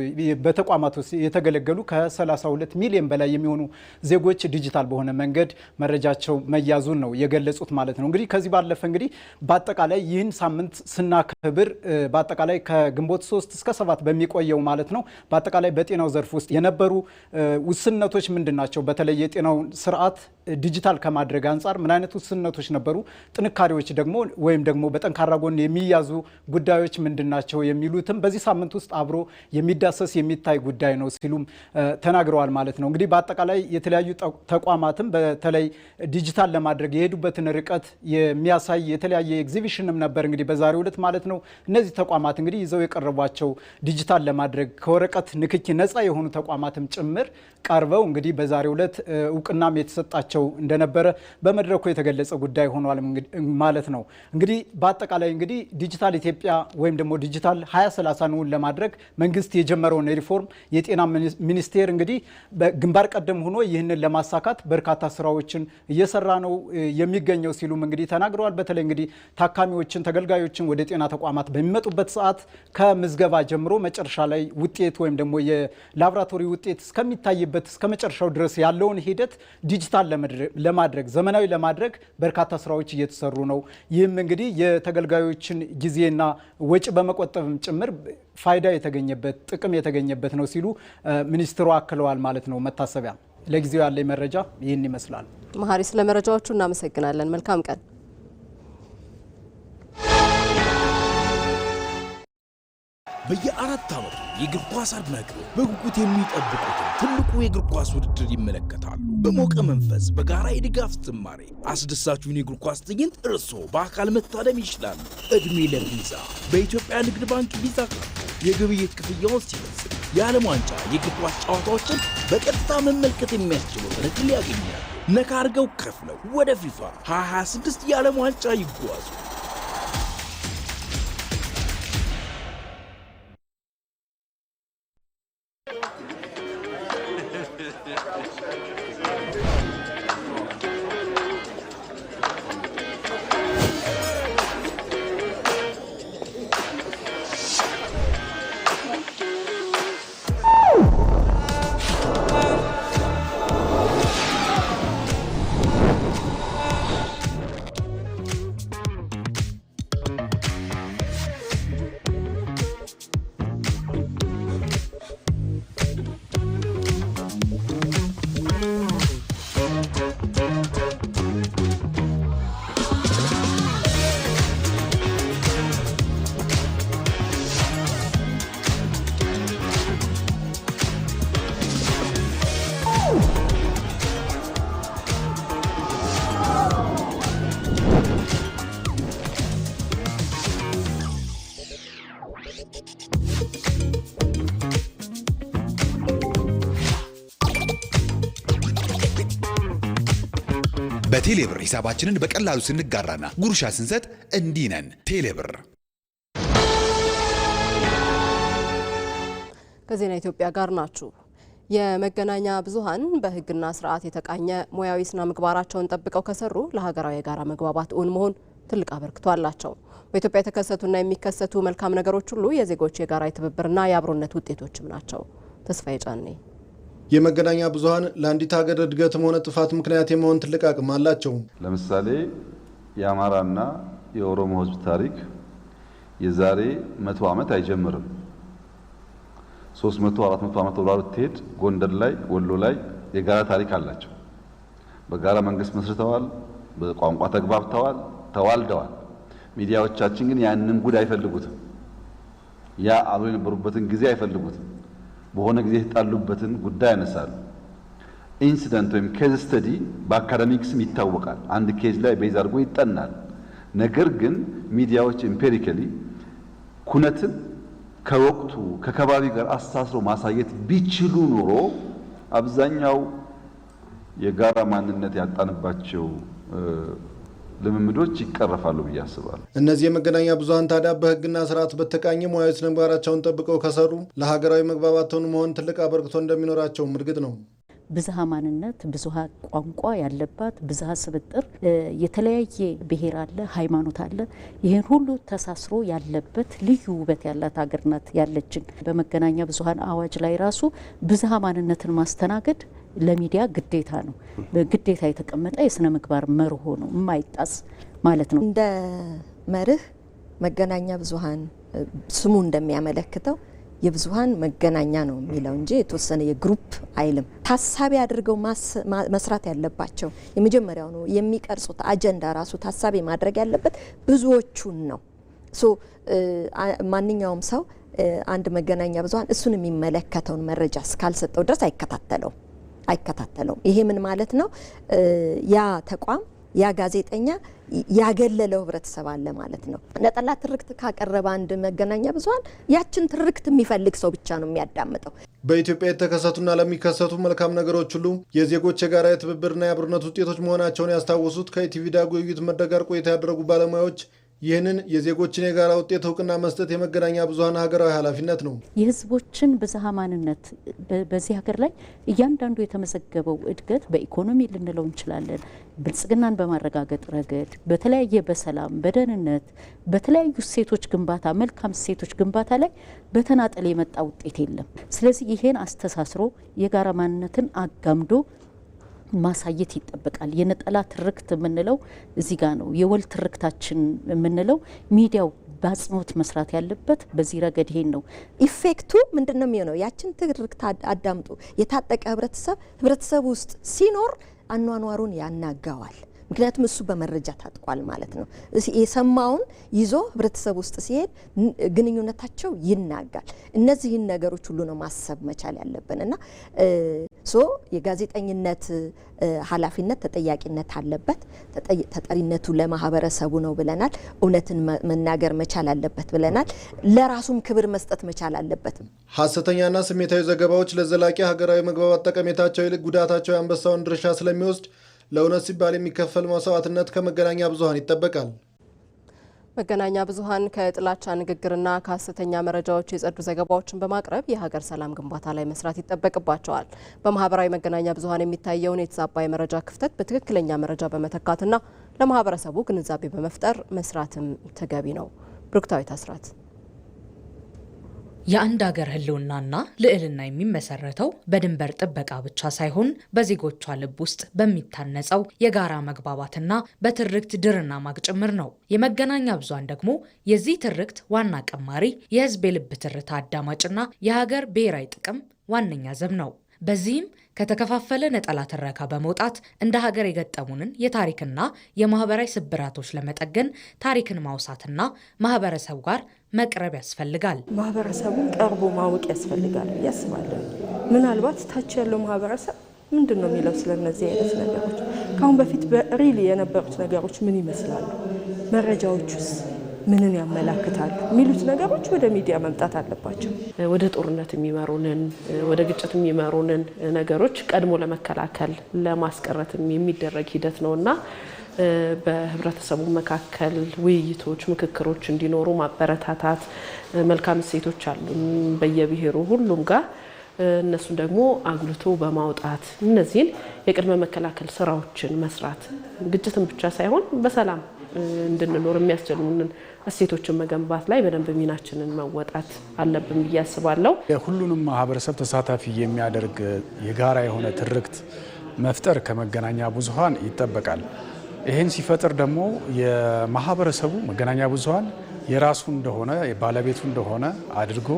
በተቋማት ውስጥ የተገለገሉ ከ32 ሚሊዮን በላይ የሚሆኑ ዜጎች ዲጂታል በሆነ መንገድ መረጃቸው መያዙን ነው የገለጹት ማለት ነው። እንግዲህ ከዚህ ባለፈ እንግዲህ በአጠቃላይ ይህን ሳምንት ስናከብር በአጠቃላይ ከግንቦት 3 እስከ 7 በሚቆየው ማለት ነው በአጠቃላይ በጤናው ዘርፍ ውስጥ የነበሩ ውስንነቶች ምንድናቸው? በተለይ የጤናው ስርዓት ዲጂታል ከማድረግ አንጻር ምን አይነት ውስንነቶች ነበሩ? ጥንካሬዎች ደግሞ ወይም ደግሞ በጠንካራ ጎን የሚያዙ ጉዳዮች ምንድናቸው? የሚሉትም በዚህ ሳምንት ውስጥ አብሮ የሚዳሰስ የሚታይ ጉዳይ ነው ሲሉም ተናግረዋል ማለት ነው። እንግዲህ በአጠቃላይ የተለያዩ ተቋማትም በተለይ ዲጂታል ለማድረግ የሄዱበትን ርቀት የሚያሳይ የተለያየ ኤግዚቢሽንም ነበር እንግዲህ በዛሬው ዕለት ማለት ነው። እነዚህ ተቋማት እንግዲህ ይዘው የቀረቧቸው ዲጂታል ለማድረግ ከወረቀት ንክኪ ነፃ የሆኑ ተቋማትም ጭምር ቀርበው እንግዲህ በዛሬው ዕለት እውቅናም የተሰጣቸው እንደነበረ በመድረኩ የተገለጸ ጉዳይ ሆኗል ማለት ነው። እንግዲህ በአጠቃላይ እንግዲህ ዲጂታል ኢትዮጵያ ወይም ደግሞ ዲጂታል 2030 ነውን ለማድረግ መንግስት የጀመረውን ሪፎርም የጤና ሚኒስቴር እንግዲህ በግንባር ቀደም ሆኖ ይህንን ለማሳካት በርካታ ስራዎችን እየሰራ ነው የሚገኘው ሲሉም እንግዲህ ተናግረዋል። በተለይ እንግዲህ ታካሚዎችን ተገልጋዮችን ወደ ጤና ተቋማት በሚመጡበት ሰዓት ከምዝገባ ጀምሮ መጨረሻ ላይ ውጤት ወይም ደግሞ የላቦራቶሪ ውጤት እስከሚታይበት እስከ መጨረሻው ድረስ ያለውን ሂደት ዲጂታል ለማድረግ ዘመናዊ ለማድረግ በርካታ ስራዎች እየተሰሩ ነው። ይህም እንግዲህ የተገልጋዮችን ጊዜና ወጪ በመቆጠብም ጭምር ፋይዳ የተገኘበት ጥቅም የተገኘበት ነው ሲሉ ሚኒስትሩ አክለዋል ማለት ነው። መታሰቢያ፣ ለጊዜው ያለኝ መረጃ ይህን ይመስላል። መሀሪ፣ ስለ መረጃዎቹ እናመሰግናለን። መልካም ቀን። በየ4 ዓመቱ የእግር ኳስ አድናቂዎች በጉጉት የሚጠብቁትን ትልቁ የእግር ኳስ ውድድር ይመለከታሉ። በሞቀ መንፈስ በጋራ የድጋፍ ዝማሬ አስደሳቹን የእግር ኳስ ትዕይንት እርስዎ በአካል መታደም ይችላሉ። ዕድሜ ለቪዛ! በኢትዮጵያ ንግድ ባንክ ቪዛ ካርድ የግብይት ክፍያውን ሲፈጽሙ የዓለም ዋንጫ የእግር ኳስ ጨዋታዎችን በቀጥታ መመልከት የሚያስችሉትን ዕድል ያገኛሉ። ነካ አድርገው ከፍለው ወደ ፊፋ 2026 የዓለም ዋንጫ ይጓዙ። በቴሌብር ሂሳባችንን በቀላሉ ስንጋራና ጉርሻ ስንሰጥ እንዲህ ነን። ቴሌብር። ከዜና ኢትዮጵያ ጋር ናችሁ። የመገናኛ ብዙሃን በሕግና ስርዓት የተቃኘ ሙያዊ ስነ ምግባራቸውን ጠብቀው ከሰሩ ለሀገራዊ የጋራ መግባባት እውን መሆን ትልቅ አበርክቶ አላቸው። በኢትዮጵያ የተከሰቱና የሚከሰቱ መልካም ነገሮች ሁሉ የዜጎች የጋራ የትብብርና የአብሮነት ውጤቶችም ናቸው። ተስፋዬ ጫኔ። የመገናኛ ብዙሃን ለአንዲት ሀገር እድገትም ሆነ ጥፋት ምክንያት የመሆን ትልቅ አቅም አላቸው። ለምሳሌ የአማራና የኦሮሞ ሕዝብ ታሪክ የዛሬ 100 ዓመት አይጀምርም። 300 400 ዓመት ወደ ኋላ ብትሄድ ጎንደር ላይ ወሎ ላይ የጋራ ታሪክ አላቸው። በጋራ መንግስት መስርተዋል፣ በቋንቋ ተግባብተዋል፣ ተዋልደዋል። ሚዲያዎቻችን ግን ያንን ጉድ አይፈልጉትም። ያ አብሮ የነበሩበትን ጊዜ አይፈልጉትም። በሆነ ጊዜ የተጣሉበትን ጉዳይ ያነሳሉ። ኢንሲደንት ወይም ኬዝ ስተዲ በአካዳሚክስም ይታወቃል። አንድ ኬዝ ላይ ቤዝ አድርጎ ይጠናል። ነገር ግን ሚዲያዎች ኢምፔሪካሊ ኩነትን ከወቅቱ ከከባቢ ጋር አስተሳስሮ ማሳየት ቢችሉ ኖሮ አብዛኛው የጋራ ማንነት ያጣንባቸው ልምምዶች ይቀረፋሉ ብዬ አስባለሁ። እነዚህ የመገናኛ ብዙሃን ታዲያ በሕግና ስርዓት በተቃኘ ሙያዊ ስነ ምግባራቸውን ጠብቀው ከሰሩ ለሀገራዊ መግባባትን መሆን ትልቅ አበርክቶ እንደሚኖራቸው እርግጥ ነው። ብዝሃ ማንነት፣ ብዝሃ ቋንቋ ያለባት ብዝሃ ስብጥር፣ የተለያየ ብሔር አለ፣ ሃይማኖት አለ። ይህን ሁሉ ተሳስሮ ያለበት ልዩ ውበት ያላት ሀገር ናት ያለችን። በመገናኛ ብዙሃን አዋጅ ላይ ራሱ ብዝሃ ማንነትን ማስተናገድ ለሚዲያ ግዴታ ነው። ግዴታ የተቀመጠ የስነ ምግባር መርሆ ነው፣ የማይጣስ ማለት ነው። እንደ መርህ መገናኛ ብዙሃን ስሙ እንደሚያመለክተው የብዙሃን መገናኛ ነው የሚለው እንጂ የተወሰነ የግሩፕ አይልም። ታሳቢ አድርገው መስራት ያለባቸው የመጀመሪያው ነው። የሚቀርጹት አጀንዳ ራሱ ታሳቢ ማድረግ ያለበት ብዙዎቹን ነው። ማንኛውም ሰው አንድ መገናኛ ብዙሃን እሱን የሚመለከተውን መረጃ እስካልሰጠው ድረስ አይከታተለውም። ይሄ ምን ማለት ነው? ያ ተቋም ያ ጋዜጠኛ ያገለለው ህብረተሰብ አለ ማለት ነው። ነጠላ ትርክት ካቀረበ አንድ መገናኛ ብዙሃን ያችን ትርክት የሚፈልግ ሰው ብቻ ነው የሚያዳምጠው። በኢትዮጵያ የተከሰቱና ለሚከሰቱ መልካም ነገሮች ሁሉ የዜጎች የጋራ የትብብርና የአብሮነት ውጤቶች መሆናቸውን ያስታወሱት ከኢቲቪ ዳጉ የውይይት መድረክ ጋር ቆይታ ያደረጉ ባለሙያዎች ይህንን የዜጎችን የጋራ ውጤት እውቅና መስጠት የመገናኛ ብዙሃን ሀገራዊ ኃላፊነት ነው። የህዝቦችን ብዝሃ ማንነት በዚህ ሀገር ላይ እያንዳንዱ የተመዘገበው እድገት በኢኮኖሚ ልንለው እንችላለን፣ ብልጽግናን በማረጋገጥ ረገድ በተለያየ በሰላም በደህንነት በተለያዩ ሴቶች ግንባታ መልካም ሴቶች ግንባታ ላይ በተናጠል የመጣ ውጤት የለም። ስለዚህ ይሄን አስተሳስሮ የጋራ ማንነትን አጋምዶ ማሳየት ይጠበቃል። የነጠላ ትርክት የምንለው እዚህ ጋር ነው። የወል ትርክታችን የምንለው ሚዲያው በአጽንኦት መስራት ያለበት በዚህ ረገድ ይሄን ነው። ኢፌክቱ ምንድነው የሚሆነው? ያችን ትርክት አዳምጡ የታጠቀ ህብረተሰብ ውስጥ ሲኖር አኗኗሩን ያናጋዋል። ምክንያቱም እሱ በመረጃ ታጥቋል ማለት ነው። የሰማውን ይዞ ህብረተሰብ ውስጥ ሲሄድ ግንኙነታቸው ይናጋል። እነዚህን ነገሮች ሁሉ ነው ማሰብ መቻል ያለብን እና የጋዜጠኝነት ኃላፊነት ተጠያቂነት አለበት። ተጠሪነቱ ለማህበረሰቡ ነው ብለናል። እውነትን መናገር መቻል አለበት ብለናል። ለራሱም ክብር መስጠት መቻል አለበት። ሐሰተኛና ስሜታዊ ዘገባዎች ለዘላቂ ሀገራዊ መግባባት ጠቀሜታቸው ይልቅ ጉዳታቸው የአንበሳውን ድርሻ ስለሚወስድ ለእውነት ሲባል የሚከፈል መስዋዕትነት ከመገናኛ ብዙሃን ይጠበቃል። መገናኛ ብዙሃን ከጥላቻ ንግግርና ከሐሰተኛ መረጃዎች የጸዱ ዘገባዎችን በማቅረብ የሀገር ሰላም ግንባታ ላይ መስራት ይጠበቅባቸዋል። በማህበራዊ መገናኛ ብዙሃን የሚታየውን የተዛባ የመረጃ ክፍተት በትክክለኛ መረጃ በመተካትና ለማህበረሰቡ ግንዛቤ በመፍጠር መስራትም ተገቢ ነው። ብሩክታዊት አስራት። የአንድ ሀገር ህልውናና ልዕልና የሚመሰረተው በድንበር ጥበቃ ብቻ ሳይሆን በዜጎቿ ልብ ውስጥ በሚታነጸው የጋራ መግባባትና በትርክት ድርና ማግ ጭምር ነው። የመገናኛ ብዙሃን ደግሞ የዚህ ትርክት ዋና ቀማሪ፣ የህዝብ የልብ ትርታ አዳማጭና የሀገር ብሔራዊ ጥቅም ዋነኛ ዘብ ነው። በዚህም ከተከፋፈለ ነጠላ ትረካ በመውጣት እንደ ሀገር የገጠሙንን የታሪክና የማህበራዊ ስብራቶች ለመጠገን ታሪክን ማውሳትና ማህበረሰቡ ጋር መቅረብ ያስፈልጋል። ማህበረሰቡን ቀርቦ ማወቅ ያስፈልጋል ብዬ አስባለሁ። ምናልባት ታች ያለው ማህበረሰብ ምንድን ነው የሚለው ስለነዚህ አይነት ነገሮች፣ ከአሁን በፊት በሪሊ የነበሩት ነገሮች ምን ይመስላሉ፣ መረጃዎቹስ ምንን ያመላክታሉ የሚሉት ነገሮች ወደ ሚዲያ መምጣት አለባቸው። ወደ ጦርነት የሚመሩንን ወደ ግጭት የሚመሩንን ነገሮች ቀድሞ ለመከላከል ለማስቀረትም የሚደረግ ሂደት ነውና በህብረተሰቡ መካከል ውይይቶች፣ ምክክሮች እንዲኖሩ ማበረታታት፣ መልካም እሴቶች አሉ በየብሔሩ ሁሉም ጋር እነሱን ደግሞ አጉልቶ በማውጣት እነዚህን የቅድመ መከላከል ስራዎችን መስራት ግጭትን ብቻ ሳይሆን በሰላም እንድንኖር የሚያስችሉንን እሴቶችን መገንባት ላይ በደንብ ሚናችንን መወጣት አለብን ብዬ አስባለሁ። የሁሉንም ማህበረሰብ ተሳታፊ የሚያደርግ የጋራ የሆነ ትርክት መፍጠር ከመገናኛ ብዙሃን ይጠበቃል። ይህን ሲፈጥር ደግሞ የማህበረሰቡ መገናኛ ብዙሃን የራሱ እንደሆነ ባለቤቱ እንደሆነ አድርጎ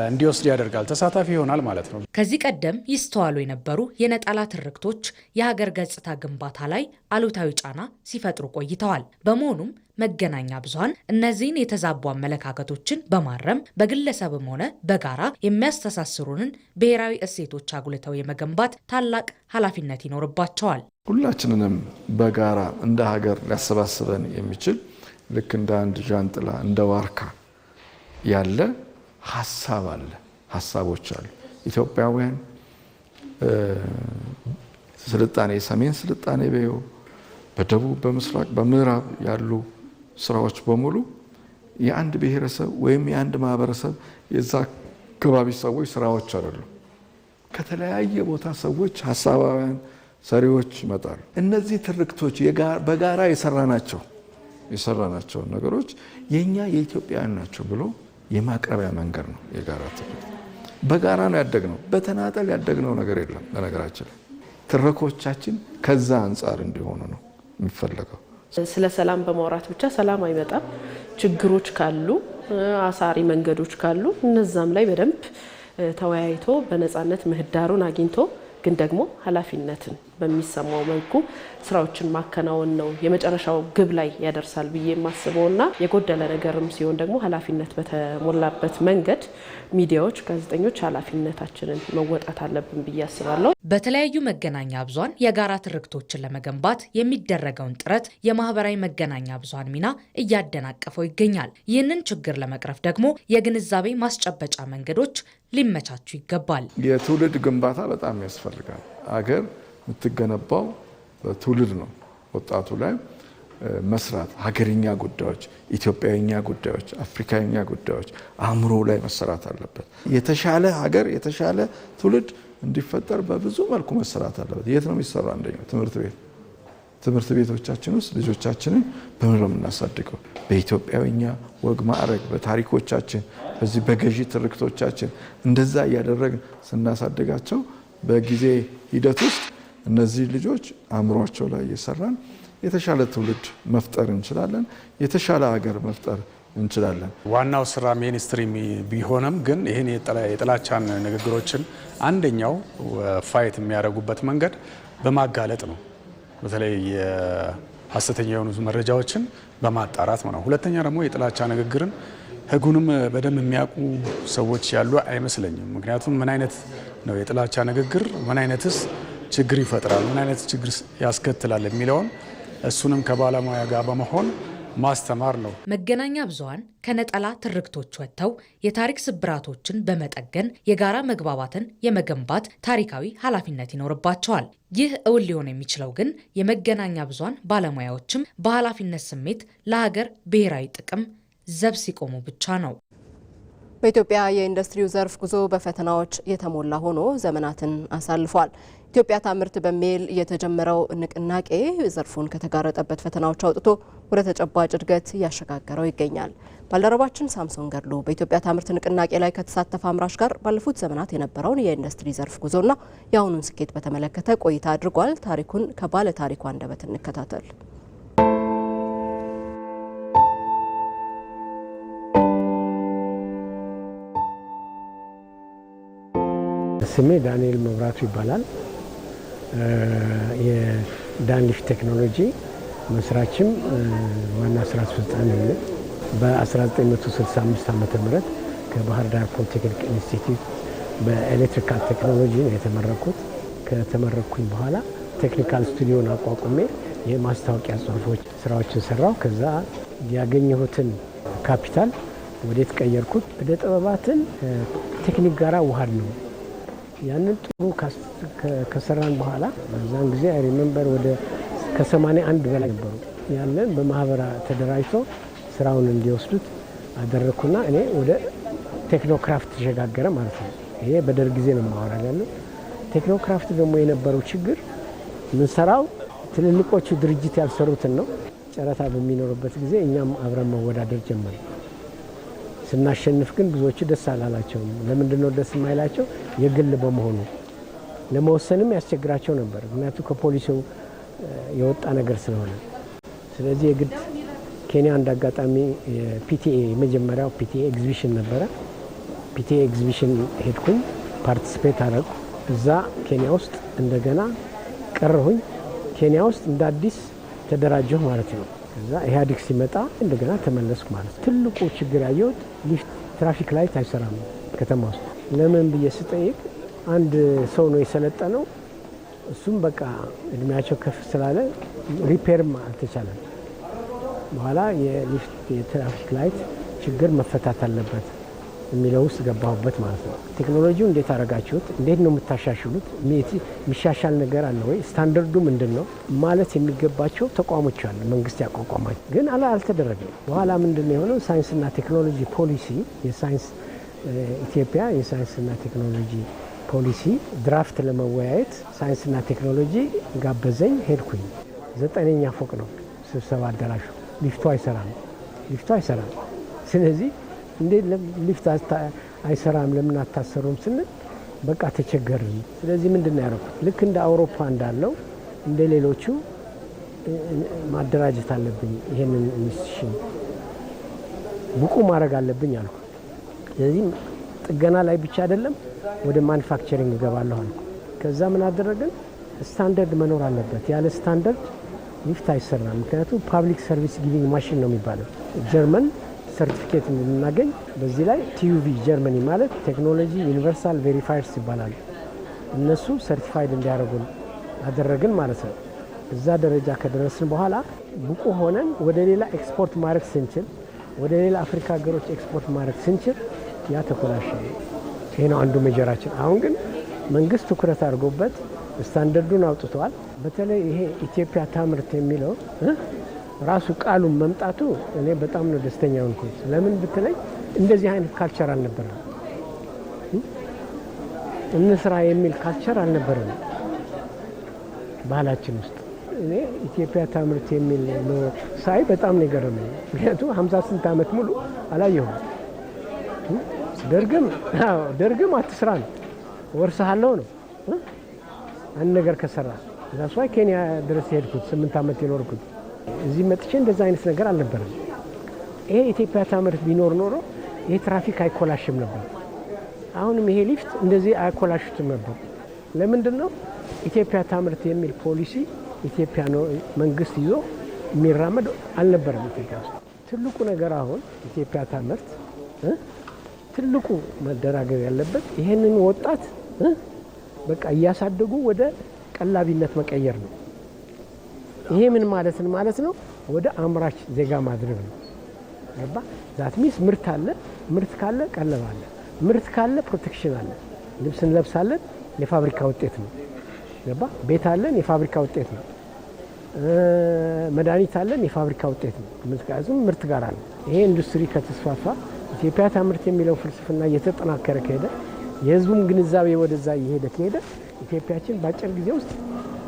እንዲወስድ ያደርጋል፣ ተሳታፊ ይሆናል ማለት ነው። ከዚህ ቀደም ይስተዋሉ የነበሩ የነጠላ ትርክቶች የሀገር ገጽታ ግንባታ ላይ አሉታዊ ጫና ሲፈጥሩ ቆይተዋል። በመሆኑም መገናኛ ብዙሃን እነዚህን የተዛቡ አመለካከቶችን በማረም በግለሰብም ሆነ በጋራ የሚያስተሳስሩንን ብሔራዊ እሴቶች አጉልተው የመገንባት ታላቅ ኃላፊነት ይኖርባቸዋል። ሁላችንንም በጋራ እንደ ሀገር ሊያሰባስበን የሚችል ልክ እንደ አንድ ዣንጥላ እንደ ዋርካ ያለ ሀሳብ አለ፣ ሀሳቦች አሉ። ኢትዮጵያውያን ስልጣኔ፣ ሰሜን ስልጣኔ በዩ በደቡብ፣ በምስራቅ፣ በምዕራብ ያሉ ስራዎች በሙሉ የአንድ ብሔረሰብ ወይም የአንድ ማህበረሰብ የዛ አካባቢ ሰዎች ስራዎች አይደሉም። ከተለያየ ቦታ ሰዎች ሀሳባውያን ሰሪዎች ይመጣሉ። እነዚህ ትርክቶች በጋራ የሰራናቸው ነገሮች የኛ የኢትዮጵያውያን ናቸው ብሎ የማቅረቢያ መንገድ ነው። የጋራ ትርክት በጋራ ነው ያደግነው፣ በተናጠል ያደግነው ነገር የለም። በነገራችን ትርኮቻችን ከዛ አንጻር እንዲሆኑ ነው የሚፈለገው። ስለ ሰላም በማውራት ብቻ ሰላም አይመጣም። ችግሮች ካሉ፣ አሳሪ መንገዶች ካሉ እነዛም ላይ በደንብ ተወያይቶ በነፃነት ምህዳሩን አግኝቶ ግን ደግሞ ኃላፊነትን በሚሰማው መልኩ ስራዎችን ማከናወን ነው የመጨረሻው ግብ ላይ ያደርሳል ብዬ የማስበውና የጎደለ ነገርም ሲሆን ደግሞ ኃላፊነት በተሞላበት መንገድ ሚዲያዎች፣ ጋዜጠኞች ኃላፊነታችንን መወጣት አለብን ብዬ አስባለሁ። በተለያዩ መገናኛ ብዙሃን የጋራ ትርክቶችን ለመገንባት የሚደረገውን ጥረት የማህበራዊ መገናኛ ብዙሃን ሚና እያደናቀፈው ይገኛል። ይህንን ችግር ለመቅረፍ ደግሞ የግንዛቤ ማስጨበጫ መንገዶች ሊመቻቹ ይገባል። የትውልድ ግንባታ በጣም ያስፈልጋል። አገር የምትገነባው በትውልድ ነው። ወጣቱ ላይ መስራት፣ ሀገርኛ ጉዳዮች፣ ኢትዮጵያዊኛ ጉዳዮች፣ አፍሪካዊኛ ጉዳዮች አእምሮ ላይ መሰራት አለበት። የተሻለ ሀገር፣ የተሻለ ትውልድ እንዲፈጠር በብዙ መልኩ መሰራት አለበት። የት ነው የሚሰራው? አንደኛው ትምህርት ቤቶቻችን ውስጥ ልጆቻችንን በምን ነው የምናሳድገው? በኢትዮጵያዊኛ ወግ ማዕረግ፣ በታሪኮቻችን፣ በዚህ በገዢ ትርክቶቻችን እንደዛ እያደረግን ስናሳድጋቸው በጊዜ ሂደት ውስጥ እነዚህ ልጆች አእምሯቸው ላይ እየሰራን የተሻለ ትውልድ መፍጠር እንችላለን። የተሻለ ሀገር መፍጠር እንችላለን። ዋናው ስራ ሚኒስትሪ ቢሆንም ግን ይህን የጥላቻን ንግግሮችን አንደኛው ፋይት የሚያደርጉበት መንገድ በማጋለጥ ነው። በተለይ የሀሰተኛ የሆኑ መረጃዎችን በማጣራት ነው። ሁለተኛ ደግሞ የጥላቻ ንግግርን ሕጉንም በደንብ የሚያውቁ ሰዎች ያሉ አይመስለኝም። ምክንያቱም ምን አይነት ነው የጥላቻ ንግግር፣ ምን አይነትስ ችግር ይፈጥራል፣ ምን አይነት ችግር ያስከትላል የሚለውን እሱንም ከባለሙያ ጋር በመሆን ማስተማር ነው። መገናኛ ብዙሃን ከነጠላ ትርክቶች ወጥተው የታሪክ ስብራቶችን በመጠገን የጋራ መግባባትን የመገንባት ታሪካዊ ኃላፊነት ይኖርባቸዋል። ይህ እውን ሊሆን የሚችለው ግን የመገናኛ ብዙሃን ባለሙያዎችም በኃላፊነት ስሜት ለሀገር ብሔራዊ ጥቅም ዘብ ሲቆሙ ብቻ ነው። በኢትዮጵያ የኢንዱስትሪው ዘርፍ ጉዞ በፈተናዎች የተሞላ ሆኖ ዘመናትን አሳልፏል። ኢትዮጵያ ታምርት በሚል የተጀመረው ንቅናቄ ዘርፉን ከተጋረጠበት ፈተናዎች አውጥቶ ወደ ተጨባጭ እድገት እያሸጋገረው ይገኛል። ባልደረባችን ሳምሶን ገድሎ በኢትዮጵያ ታምርት ንቅናቄ ላይ ከተሳተፈ አምራች ጋር ባለፉት ዘመናት የነበረውን የኢንዱስትሪ ዘርፍ ጉዞና የአሁኑን ስኬት በተመለከተ ቆይታ አድርጓል። ታሪኩን ከባለ ታሪኩ አንደበት እንከታተል። ስሜ ዳንኤል መብራቱ ይባላል። የዳንሊፍ ቴክኖሎጂ መስራችም ዋና ስራ አስፈጻሚ ነኝ። በ1965 ዓ.ም ከባህር ዳር ፖሊቴክኒክ ኢንስቲትዩት በኤሌክትሪካል ቴክኖሎጂ ነው የተመረኩት። ከተመረኩኝ በኋላ ቴክኒካል ስቱዲዮን አቋቁሜ የማስታወቂያ ጽሁፎች ስራዎችን ሰራው። ከዛ ያገኘሁትን ካፒታል ወዴት ቀየርኩት? ወደ ጥበባትን ቴክኒክ ጋራ ውሃድ ነው። ያንን ጥሩ ከሰራን በኋላ በዛን ጊዜ አይ ሪሜምበር ወደ ከ81 በላይ ነበሩ። ያንን በማህበራ ተደራጅቶ ስራውን እንዲወስዱት አደረኩና እኔ ወደ ቴክኖክራፍት ተሸጋገረ ማለት ነው። ይሄ በደርግ ጊዜ ነው ማወራል ያለው። ቴክኖክራፍት ደግሞ የነበረው ችግር ምንሰራው ትልልቆቹ ድርጅት ያልሰሩትን ነው። ጨረታ በሚኖርበት ጊዜ እኛም አብረን መወዳደር ጀመር። ስናሸንፍ ግን ብዙዎቹ ደስ አላላቸውም። ለምንድን ነው ደስ የማይላቸው? የግል በመሆኑ ለመወሰንም ያስቸግራቸው ነበር። ምክንያቱም ከፖሊሲው የወጣ ነገር ስለሆነ። ስለዚህ የግድ ኬንያ እንዳጋጣሚ ፒቲኤ የመጀመሪያው ፒቲኤ ኤግዚቢሽን ነበረ። ፒቲኤ ኤግዚቢሽን ሄድኩኝ፣ ፓርቲሲፔት አደረኩ። እዛ ኬንያ ውስጥ እንደገና ቀረሁኝ። ኬንያ ውስጥ እንደ አዲስ ተደራጀሁ ማለት ነው። ከዛ ኢህአዴግ ሲመጣ እንደገና ተመለስኩ ማለት ነው። ትልቁ ችግር ያየሁት ሊፍት ትራፊክ ላይት አይሰራም ከተማ ውስጥ። ለምን ብዬ ስጠይቅ አንድ ሰው ነው የሰለጠነው። እሱም በቃ እድሜያቸው ከፍ ስላለ ሪፔርም አልተቻለም። በኋላ የሊፍት የትራፊክ ላይት ችግር መፈታት አለበት የሚለው ውስጥ ገባሁበት ማለት ነው። ቴክኖሎጂው እንዴት አረጋችሁት? እንዴት ነው የምታሻሽሉት? የሚሻሻል ነገር አለ ወይ? ስታንዳርዱ ምንድን ነው ማለት የሚገባቸው ተቋሞች አሉ፣ መንግስት ያቋቋማቸው ግን አልተደረገም። በኋላ ምንድን ነው የሆነው? ሳይንስና ቴክኖሎጂ ፖሊሲ ኢትዮጵያ የሳይንስና ቴክኖሎጂ ፖሊሲ ድራፍት ለመወያየት ሳይንስና ቴክኖሎጂ ጋበዘኝ። ሄድኩኝ። 9ኛ ፎቅ ነው ስብሰባ አዳራሹ። ሊፍቱ አይሰራም። ስለዚህ እንዴት ሊፍት አይሰራም ለምን አታሰሩም ስንል በቃ ተቸገርን። ስለዚህ ምንድን ነው ያደረኩት? ልክ እንደ አውሮፓ እንዳለው እንደ ሌሎቹ ማደራጀት አለብኝ፣ ይሄንን ኢንስቲትዩሽን ብቁ ማድረግ አለብኝ አልኩ። ስለዚህ ጥገና ላይ ብቻ አይደለም ወደ ማኑፋክቸሪንግ እገባለሁ አልኩ። ከዛ ምን አደረግን? ስታንዳርድ መኖር አለበት። ያለ ስታንዳርድ ሊፍት አይሰራም። ምክንያቱም ፓብሊክ ሰርቪስ ጊቪንግ ማሽን ነው የሚባለው። ጀርመን ሰርቲፊኬት እንድናገኝ በዚህ ላይ ቲዩቪ ጀርመኒ ማለት ቴክኖሎጂ ዩኒቨርሳል ቬሪፋየርስ ይባላሉ። እነሱ ሰርቲፋይድ እንዲያደርጉን አደረግን ማለት ነው። እዛ ደረጃ ከደረስን በኋላ ብቁ ሆነን ወደ ሌላ ኤክስፖርት ማድረግ ስንችል፣ ወደ ሌላ አፍሪካ ሀገሮች ኤክስፖርት ማድረግ ስንችል ያ ተኮላሸ። ይሄ ነው አንዱ ሜጀራችን። አሁን ግን መንግስት ትኩረት አድርጎበት ስታንዳርዱን አውጥተዋል። በተለይ ይሄ ኢትዮጵያ ታምርት የሚለው ራሱ ቃሉን መምጣቱ እኔ በጣም ነው ደስተኛ ሆንኩት። ለምን ብትለኝ እንደዚህ አይነት ካልቸር አልነበረም። እንስራ የሚል ካልቸር አልነበረም ባህላችን ውስጥ። እኔ ኢትዮጵያ ታምርት የሚል ሳይ በጣም ነው የገረመኝ። ምክንያቱም 58 ዓመት ሙሉ አላየሁም። ደርግም አትስራ ነው ወርስሃለሁ ነው አንድ ነገር ከሰራ። ዛስ ዋይ ኬንያ ድረስ ሄድኩት 8 ዓመት የኖርኩት። እዚህ መጥቼ እንደዛ አይነት ነገር አልነበረም። ይሄ ኢትዮጵያ ታምርት ቢኖር ኖሮ ይሄ ትራፊክ አይኮላሽም ነበር። አሁንም ይሄ ሊፍት እንደዚህ አይኮላሽትም ነበር። ለምንድን ነው? ኢትዮጵያ ታምርት የሚል ፖሊሲ ኢትዮጵያ ነው መንግስት ይዞ የሚራመድ አልነበረም ኢትዮጵያ ውስጥ። ትልቁ ነገር አሁን ኢትዮጵያ ታምርት ትልቁ መደራገብ ያለበት ይሄንን ወጣት በቃ እያሳደጉ ወደ ቀላቢነት መቀየር ነው። ይሄ ምን ማለት ነው? ወደ አምራች ዜጋ ማድረግ ነው። ገባ? ዛት ሚስ ምርት አለ። ምርት ካለ ቀለብ አለ። ምርት ካለ ፕሮቴክሽን አለ። ልብስ እንለብሳለን፣ የፋብሪካ ውጤት ነው። ገባ? ቤት አለን፣ የፋብሪካ ውጤት ነው። መድኃኒት አለን፣ የፋብሪካ ውጤት ነው። ምክንያቱም ምርት ጋር አለ። ይሄ ኢንዱስትሪ ከተስፋፋ ኢትዮጵያ ታምርት የሚለው ፍልስፍና እየተጠናከረ ከሄደ የህዝቡም ግንዛቤ ወደዛ እየሄደ ከሄደ ኢትዮጵያችን በአጭር ጊዜ ውስጥ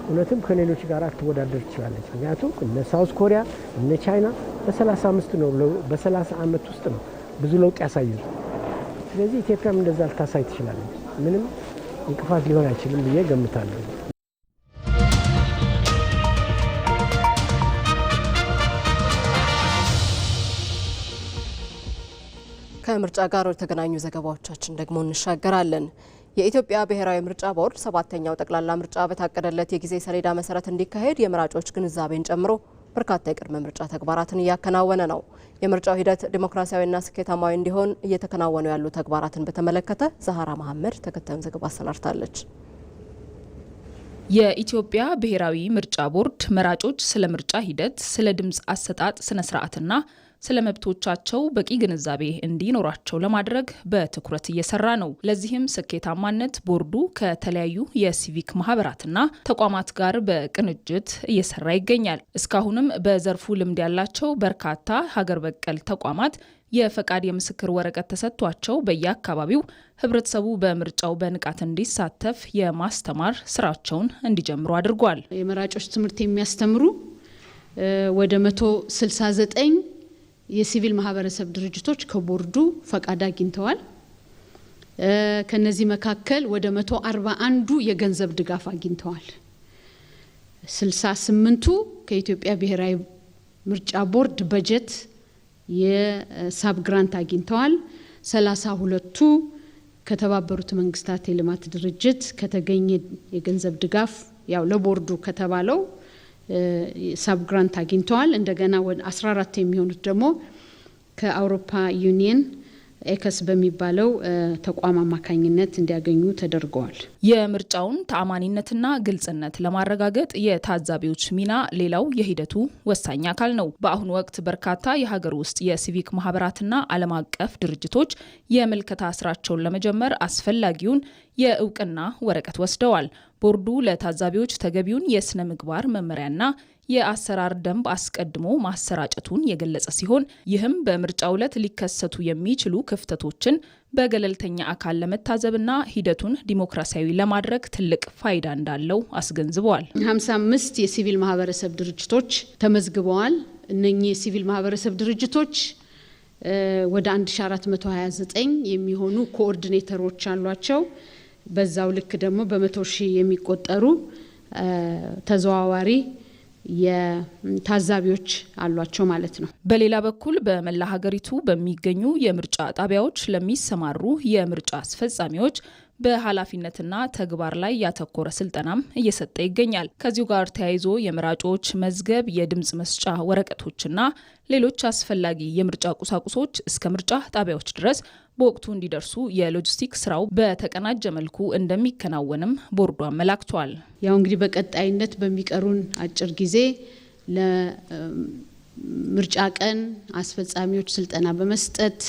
እውነትም ከሌሎች ጋር ትወዳደር ትችላለች። ምክንያቱም እነ ሳውዝ ኮሪያ እነ ቻይና በ35 ነው በ30 ዓመት ውስጥ ነው ብዙ ለውጥ ያሳዩት። ስለዚህ ኢትዮጵያም እንደዛ ልታሳይ ትችላለች። ምንም እንቅፋት ሊሆን አይችልም ብዬ ገምታለሁ። ከምርጫ ጋር የተገናኙ ዘገባዎቻችን ደግሞ እንሻገራለን። የኢትዮጵያ ብሔራዊ ምርጫ ቦርድ 7ኛው ጠቅላላ ምርጫ በታቀደለት የጊዜ ሰሌዳ መሰረት እንዲካሄድ የመራጮች ግንዛቤን ጨምሮ በርካታ የቅድመ ምርጫ ተግባራትን እያከናወነ ነው። የምርጫው ሂደት ዲሞክራሲያዊና ስኬታማዊ እንዲሆን እየተከናወኑ ያሉ ተግባራትን በተመለከተ ዛህራ መሐመድ ተከታዩን ዘገባ አሰናድታለች። የኢትዮጵያ ብሔራዊ ምርጫ ቦርድ መራጮች ስለ ምርጫ ሂደት፣ ስለ ድምፅ አሰጣጥ ስነ ስርዓትና ስለ መብቶቻቸው በቂ ግንዛቤ እንዲኖራቸው ለማድረግ በትኩረት እየሰራ ነው። ለዚህም ስኬታማነት ቦርዱ ከተለያዩ የሲቪክ ማህበራትና ተቋማት ጋር በቅንጅት እየሰራ ይገኛል። እስካሁንም በዘርፉ ልምድ ያላቸው በርካታ ሀገር በቀል ተቋማት የፈቃድ የምስክር ወረቀት ተሰጥቷቸው በየአካባቢው ህብረተሰቡ በምርጫው በንቃት እንዲሳተፍ የማስተማር ስራቸውን እንዲጀምሩ አድርጓል። የመራጮች ትምህርት የሚያስተምሩ ወደ 169 የሲቪል ማህበረሰብ ድርጅቶች ከቦርዱ ፈቃድ አግኝተዋል። ከነዚህ መካከል ወደ 141ዱ የገንዘብ ድጋፍ አግኝተዋል። 68ቱ ከኢትዮጵያ ብሔራዊ ምርጫ ቦርድ በጀት የሳብ ግራንት አግኝተዋል። 32ቱ ከተባበሩት መንግስታት የልማት ድርጅት ከተገኘ የገንዘብ ድጋፍ ያው ለቦርዱ ከተባለው ሳብ ግራንት አግኝተዋል። እንደገና ወደ 14 የሚሆኑት ደግሞ ከአውሮፓ ዩኒየን ኤከስ በሚባለው ተቋም አማካኝነት እንዲያገኙ ተደርገዋል። የምርጫውን ተአማኒነትና ግልጽነት ለማረጋገጥ የታዛቢዎች ሚና ሌላው የሂደቱ ወሳኝ አካል ነው። በአሁኑ ወቅት በርካታ የሀገር ውስጥ የሲቪክ ማህበራትና ዓለም አቀፍ ድርጅቶች የምልከታ ስራቸውን ለመጀመር አስፈላጊውን የእውቅና ወረቀት ወስደዋል። ቦርዱ ለታዛቢዎች ተገቢውን የስነ ምግባር መመሪያና የአሰራር ደንብ አስቀድሞ ማሰራጨቱን የገለጸ ሲሆን ይህም በምርጫው ዕለት ሊከሰቱ የሚችሉ ክፍተቶችን በገለልተኛ አካል ለመታዘብና ሂደቱን ዲሞክራሲያዊ ለማድረግ ትልቅ ፋይዳ እንዳለው አስገንዝበዋል። 55 የሲቪል ማህበረሰብ ድርጅቶች ተመዝግበዋል። እነኚህ የሲቪል ማህበረሰብ ድርጅቶች ወደ 1429 የሚሆኑ ኮኦርዲኔተሮች አሏቸው። በዛው ልክ ደግሞ በ100 ሺህ የሚቆጠሩ ተዘዋዋሪ የታዛቢዎች አሏቸው ማለት ነው። በሌላ በኩል በመላ ሀገሪቱ በሚገኙ የምርጫ ጣቢያዎች ለሚሰማሩ የምርጫ አስፈጻሚዎች በኃላፊነትና ተግባር ላይ ያተኮረ ስልጠናም እየሰጠ ይገኛል። ከዚሁ ጋር ተያይዞ የመራጮች መዝገብ፣ የድምፅ መስጫ ወረቀቶችና ሌሎች አስፈላጊ የምርጫ ቁሳቁሶች እስከ ምርጫ ጣቢያዎች ድረስ በወቅቱ እንዲደርሱ የሎጂስቲክ ስራው በተቀናጀ መልኩ እንደሚከናወንም ቦርዱ አመላክቷል። ያው እንግዲህ በቀጣይነት በሚቀሩን አጭር ጊዜ ለምርጫ ቀን አስፈጻሚዎች ስልጠና በመስጠት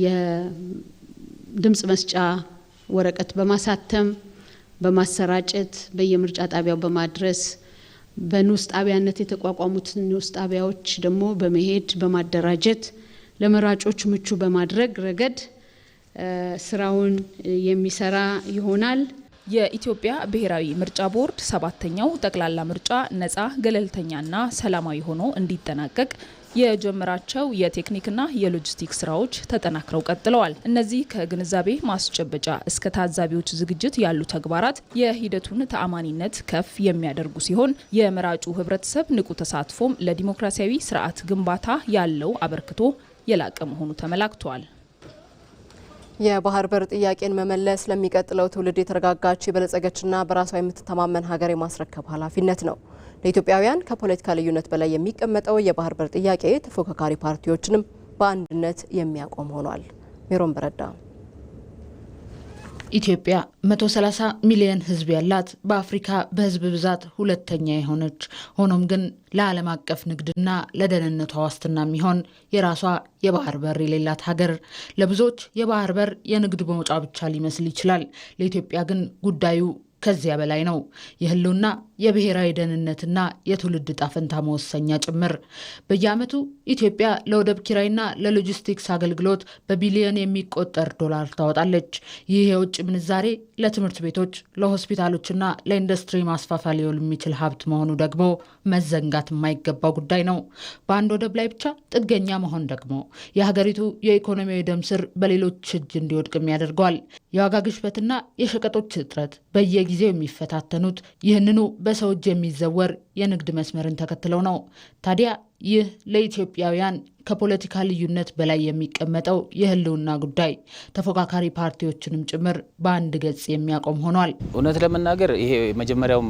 የድምፅ መስጫ ወረቀት በማሳተም በማሰራጨት በየምርጫ ጣቢያው በማድረስ በንዑስ ጣቢያነት የተቋቋሙት ንዑስ ጣቢያዎች ደግሞ በመሄድ በማደራጀት ለመራጮች ምቹ በማድረግ ረገድ ስራውን የሚሰራ ይሆናል። የኢትዮጵያ ብሔራዊ ምርጫ ቦርድ 7ኛው ጠቅላላ ምርጫ ነፃ፣ ገለልተኛና ሰላማዊ ሆኖ እንዲጠናቀቅ የጀመራቸው የቴክኒክና የሎጂስቲክ ስራዎች ተጠናክረው ቀጥለዋል። እነዚህ ከግንዛቤ ማስጨበጫ እስከ ታዛቢዎች ዝግጅት ያሉ ተግባራት የሂደቱን ተአማኒነት ከፍ የሚያደርጉ ሲሆን የመራጩ ህብረተሰብ ንቁ ተሳትፎም ለዲሞክራሲያዊ ስርዓት ግንባታ ያለው አበርክቶ የላቀ መሆኑ ተመላክቷል። የባህር በር ጥያቄን መመለስ ለሚቀጥለው ትውልድ የተረጋጋች የበለጸገችና በራሷ የምትተማመን ሀገር የማስረከብ ኃላፊነት ነው። ለኢትዮጵያውያን ከፖለቲካ ልዩነት በላይ የሚቀመጠው የባህር በር ጥያቄ ተፎካካሪ ፓርቲዎችንም በአንድነት የሚያቆም ሆኗል። ሜሮን በረዳ። ኢትዮጵያ 130 ሚሊዮን ህዝብ ያላት በአፍሪካ በህዝብ ብዛት ሁለተኛ የሆነች ሆኖም ግን ለዓለም አቀፍ ንግድና ለደህንነቷ ዋስትና የሚሆን የራሷ የባህር በር የሌላት ሀገር። ለብዙዎች የባህር በር የንግድ መውጫ ብቻ ሊመስል ይችላል። ለኢትዮጵያ ግን ጉዳዩ ከዚያ በላይ ነው። የህልውና የብሔራዊ ደህንነትና የትውልድ ጣፈንታ መወሰኛ ጭምር። በየዓመቱ ኢትዮጵያ ለወደብ ኪራይና ለሎጂስቲክስ አገልግሎት በቢሊዮን የሚቆጠር ዶላር ታወጣለች። ይህ የውጭ ምንዛሬ ለትምህርት ቤቶች፣ ለሆስፒታሎችና ለኢንዱስትሪ ማስፋፋ ሊውል የሚችል ሀብት መሆኑ ደግሞ መዘንጋት የማይገባው ጉዳይ ነው። በአንድ ወደብ ላይ ብቻ ጥገኛ መሆን ደግሞ የሀገሪቱ የኢኮኖሚያዊ ደም ስር በሌሎች እጅ እንዲወድቅም ያደርገዋል። የዋጋ ግሽበትና የሸቀጦች እጥረት በየጊዜው የሚፈታተኑት ይህንኑ በሰው እጅ የሚዘወር የንግድ መስመርን ተከትለው ነው። ታዲያ ይህ ለኢትዮጵያውያን ከፖለቲካ ልዩነት በላይ የሚቀመጠው የህልውና ጉዳይ ተፎካካሪ ፓርቲዎችንም ጭምር በአንድ ገጽ የሚያቆም ሆኗል። እውነት ለመናገር ይሄ መጀመሪያውም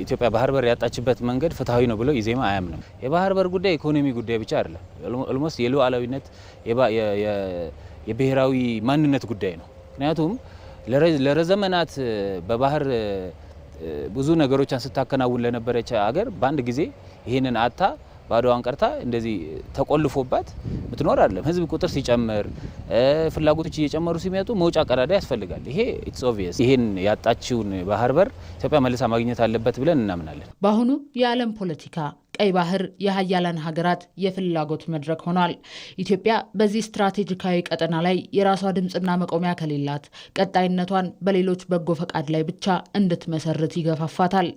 ኢትዮጵያ ባህር በር ያጣችበት መንገድ ፍትሐዊ ነው ብሎ ኢዜማ አያምንም። የባህር በር ጉዳይ ኢኮኖሚ ጉዳይ ብቻ አይደለም። ኦልሞስት የሉዓላዊነት የብሔራዊ ማንነት ጉዳይ ነው። ምክንያቱም ለዘመናት በባህር ብዙ ነገሮችን ስታከናውን ለነበረች ሀገር በአንድ ጊዜ ይህንን አታ ባዶዋን ቀርታ እንደዚህ ተቆልፎባት ምትኖር አይደለም። ህዝብ ቁጥር ሲጨምር ፍላጎቶች እየጨመሩ ሲመጡ መውጫ ቀዳዳ ያስፈልጋል። ይሄ ኢትስ ኦብቪየስ። ይሄን ያጣችውን ባህር በር ኢትዮጵያ መልሳ ማግኘት አለበት ብለን እናምናለን። በአሁኑ የዓለም ፖለቲካ ቀይ ባህር የሀያላን ሀገራት የፍላጎት መድረክ ሆኗል። ኢትዮጵያ በዚህ ስትራቴጂካዊ ቀጠና ላይ የራሷ ድምፅና መቆሚያ ከሌላት ቀጣይነቷን በሌሎች በጎ ፈቃድ ላይ ብቻ እንድትመሰርት ይገፋፋታል።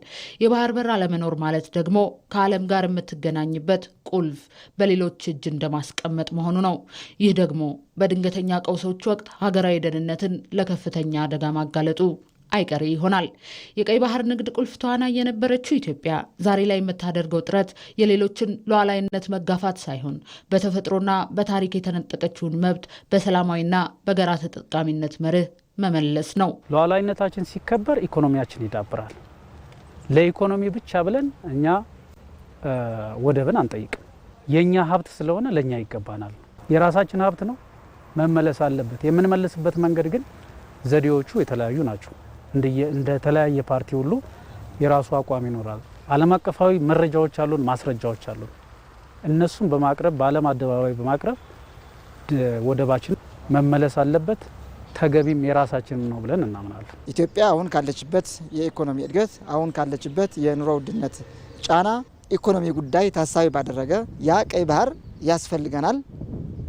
የባህር በር አለመኖር ማለት ደግሞ ከዓለም ጋር የምትገናኝበት ቁልፍ በሌሎች እጅ እንደማስቀመጥ መሆኑ ነው። ይህ ደግሞ በድንገተኛ ቀውሶች ወቅት ሀገራዊ ደህንነትን ለከፍተኛ አደጋ ማጋለጡ አይቀሬ ይሆናል። የቀይ ባህር ንግድ ቁልፍ ተዋናይ የነበረችው ኢትዮጵያ ዛሬ ላይ የምታደርገው ጥረት የሌሎችን ሉዓላዊነት መጋፋት ሳይሆን በተፈጥሮና በታሪክ የተነጠቀችውን መብት በሰላማዊና በጋራ ተጠቃሚነት መርህ መመለስ ነው። ሉዓላዊነታችን ሲከበር ኢኮኖሚያችን ይዳብራል። ለኢኮኖሚ ብቻ ብለን እኛ ወደብን አንጠይቅም። የኛ ሀብት ስለሆነ ለኛ ይገባናል። የራሳችን ሀብት ነው፣ መመለስ አለበት። የምንመልስበት መንገድ ግን ዘዴዎቹ የተለያዩ ናቸው። እንደ ተለያየ ፓርቲ ሁሉ የራሱ አቋም ይኖራል። ዓለም አቀፋዊ መረጃዎች አሉን፣ ማስረጃዎች አሉን። እነሱን በማቅረብ በዓለም አደባባይ በማቅረብ ወደባችን መመለስ አለበት፣ ተገቢም የራሳችን ነው ብለን እናምናለን። ኢትዮጵያ አሁን ካለችበት የኢኮኖሚ እድገት፣ አሁን ካለችበት የኑሮ ውድነት ጫና ኢኮኖሚ ጉዳይ ታሳቢ ባደረገ ያ ቀይ ባህር ያስፈልገናል።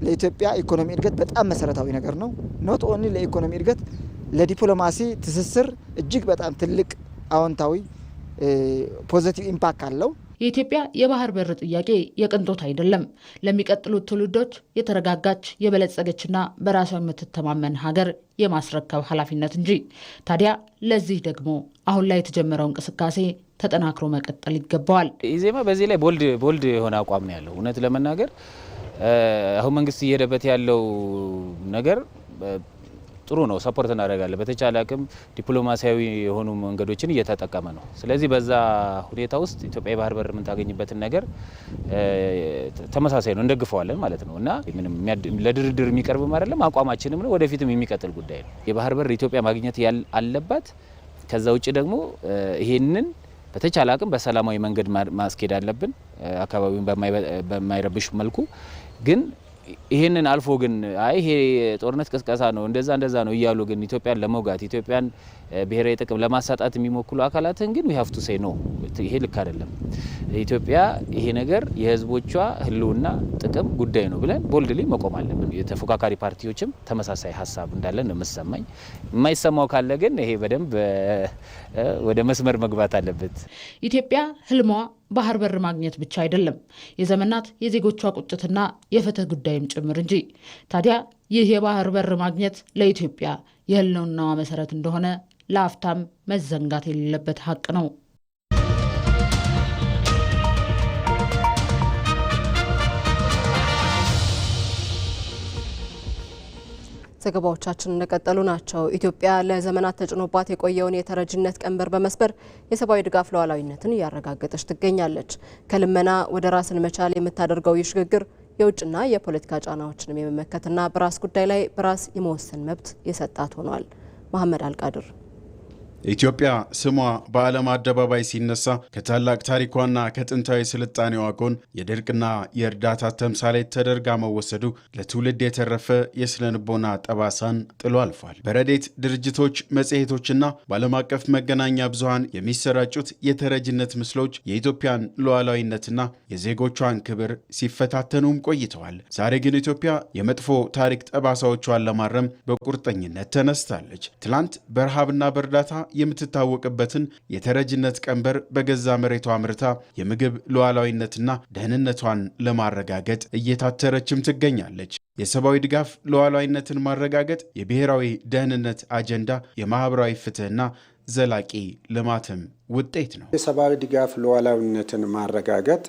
ለኢትዮጵያ ኢኮኖሚ እድገት በጣም መሰረታዊ ነገር ነው። ኖት ኦንሊ ለኢኮኖሚ እድገት፣ ለዲፕሎማሲ ትስስር እጅግ በጣም ትልቅ አዎንታዊ ፖዚቲቭ ኢምፓክት አለው። የኢትዮጵያ የባህር በር ጥያቄ የቅንጦት አይደለም። ለሚቀጥሉት ትውልዶች የተረጋጋች የበለጸገችና በራሷ የምትተማመን ሀገር የማስረከብ ኃላፊነት እንጂ። ታዲያ ለዚህ ደግሞ አሁን ላይ የተጀመረው እንቅስቃሴ ተጠናክሮ መቀጠል ይገባዋል። ኢዜማ በዚህ ላይ ቦልድ የሆነ አቋም ነው ያለው። እውነት ለመናገር አሁን መንግስት እየሄደበት ያለው ነገር ጥሩ ነው፣ ሰፖርት እናደርጋለን። በተቻለ አቅም ዲፕሎማሲያዊ የሆኑ መንገዶችን እየተጠቀመ ነው። ስለዚህ በዛ ሁኔታ ውስጥ ኢትዮጵያ የባህር በር የምታገኝበትን ነገር ተመሳሳይ ነው፣ እንደግፈዋለን ማለት ነው እና ምንም ለድርድር የሚቀርብም አይደለም፣ አቋማችንም ነው፣ ወደፊትም የሚቀጥል ጉዳይ ነው። የባህር በር ኢትዮጵያ ማግኘት አለባት። ከዛ ውጭ ደግሞ ይሄንን በተቻለ አቅም በሰላማዊ መንገድ ማስኬድ አለብን፣ አካባቢውን በማይረብሽ መልኩ ግን ይሄንን አልፎ ግን አይ ይሄ ጦርነት ቅስቀሳ ነው እንደዛ ነው እያሉ ግን ኢትዮጵያን ለመውጋት ኢትዮጵያን ብሔራዊ ጥቅም ለማሳጣት የሚሞክሉ አካላትን ግን we have to say no። ይሄ ልክ አይደለም። ኢትዮጵያ ይሄ ነገር የህዝቦቿ ህልውና ጥቅም ጉዳይ ነው ብለን ቦልድሊ መቆም አለብን። የተፎካካሪ ፓርቲዎችም ተመሳሳይ ሀሳብ እንዳለን የምሰማኝ። የማይሰማው ካለ ግን ይሄ በደንብ ወደ መስመር መግባት አለበት። ኢትዮጵያ ህልሟ ባህር በር ማግኘት ብቻ አይደለም፣ የዘመናት የዜጎቿ ቁጭትና የፍትህ ጉዳይም ጭምር እንጂ። ታዲያ ይህ የባህር በር ማግኘት ለኢትዮጵያ የህልውናዋ መሰረት እንደሆነ ለአፍታም መዘንጋት የሌለበት ሀቅ ነው። ዘገባዎቻችን እንደቀጠሉ ናቸው። ኢትዮጵያ ለዘመናት ተጭኖባት የቆየውን የተረጅነት ቀንበር በመስበር የሰብአዊ ድጋፍ ሉዓላዊነትን እያረጋገጠች ትገኛለች። ከልመና ወደ ራስን መቻል የምታደርገው የሽግግር የውጭና የፖለቲካ ጫናዎችንም የመመከትና በራስ ጉዳይ ላይ በራስ የመወሰን መብት የሰጣት ሆኗል። መሐመድ አልቃድር ኢትዮጵያ ስሟ በዓለም አደባባይ ሲነሳ ከታላቅ ታሪኳና ከጥንታዊ ስልጣኔዋ ጎን የድርቅና የእርዳታ ተምሳሌት ተደርጋ መወሰዱ ለትውልድ የተረፈ የስነልቦና ጠባሳን ጥሎ አልፏል። በረዴት ድርጅቶች፣ መጽሔቶችና በዓለም አቀፍ መገናኛ ብዙሃን የሚሰራጩት የተረጅነት ምስሎች የኢትዮጵያን ሉዓላዊነትና የዜጎቿን ክብር ሲፈታተኑም ቆይተዋል። ዛሬ ግን ኢትዮጵያ የመጥፎ ታሪክ ጠባሳዎቿን ለማረም በቁርጠኝነት ተነስታለች። ትላንት በረሃብና በእርዳታ የምትታወቅበትን የተረጅነት ቀንበር በገዛ መሬቷ አምርታ የምግብ ሉዓላዊነትና ደህንነቷን ለማረጋገጥ እየታተረችም ትገኛለች። የሰብአዊ ድጋፍ ሉዓላዊነትን ማረጋገጥ የብሔራዊ ደህንነት አጀንዳ፣ የማህበራዊ ፍትህና ዘላቂ ልማትም ውጤት ነው። የሰብአዊ ድጋፍ ሉዓላዊነትን ማረጋገጥ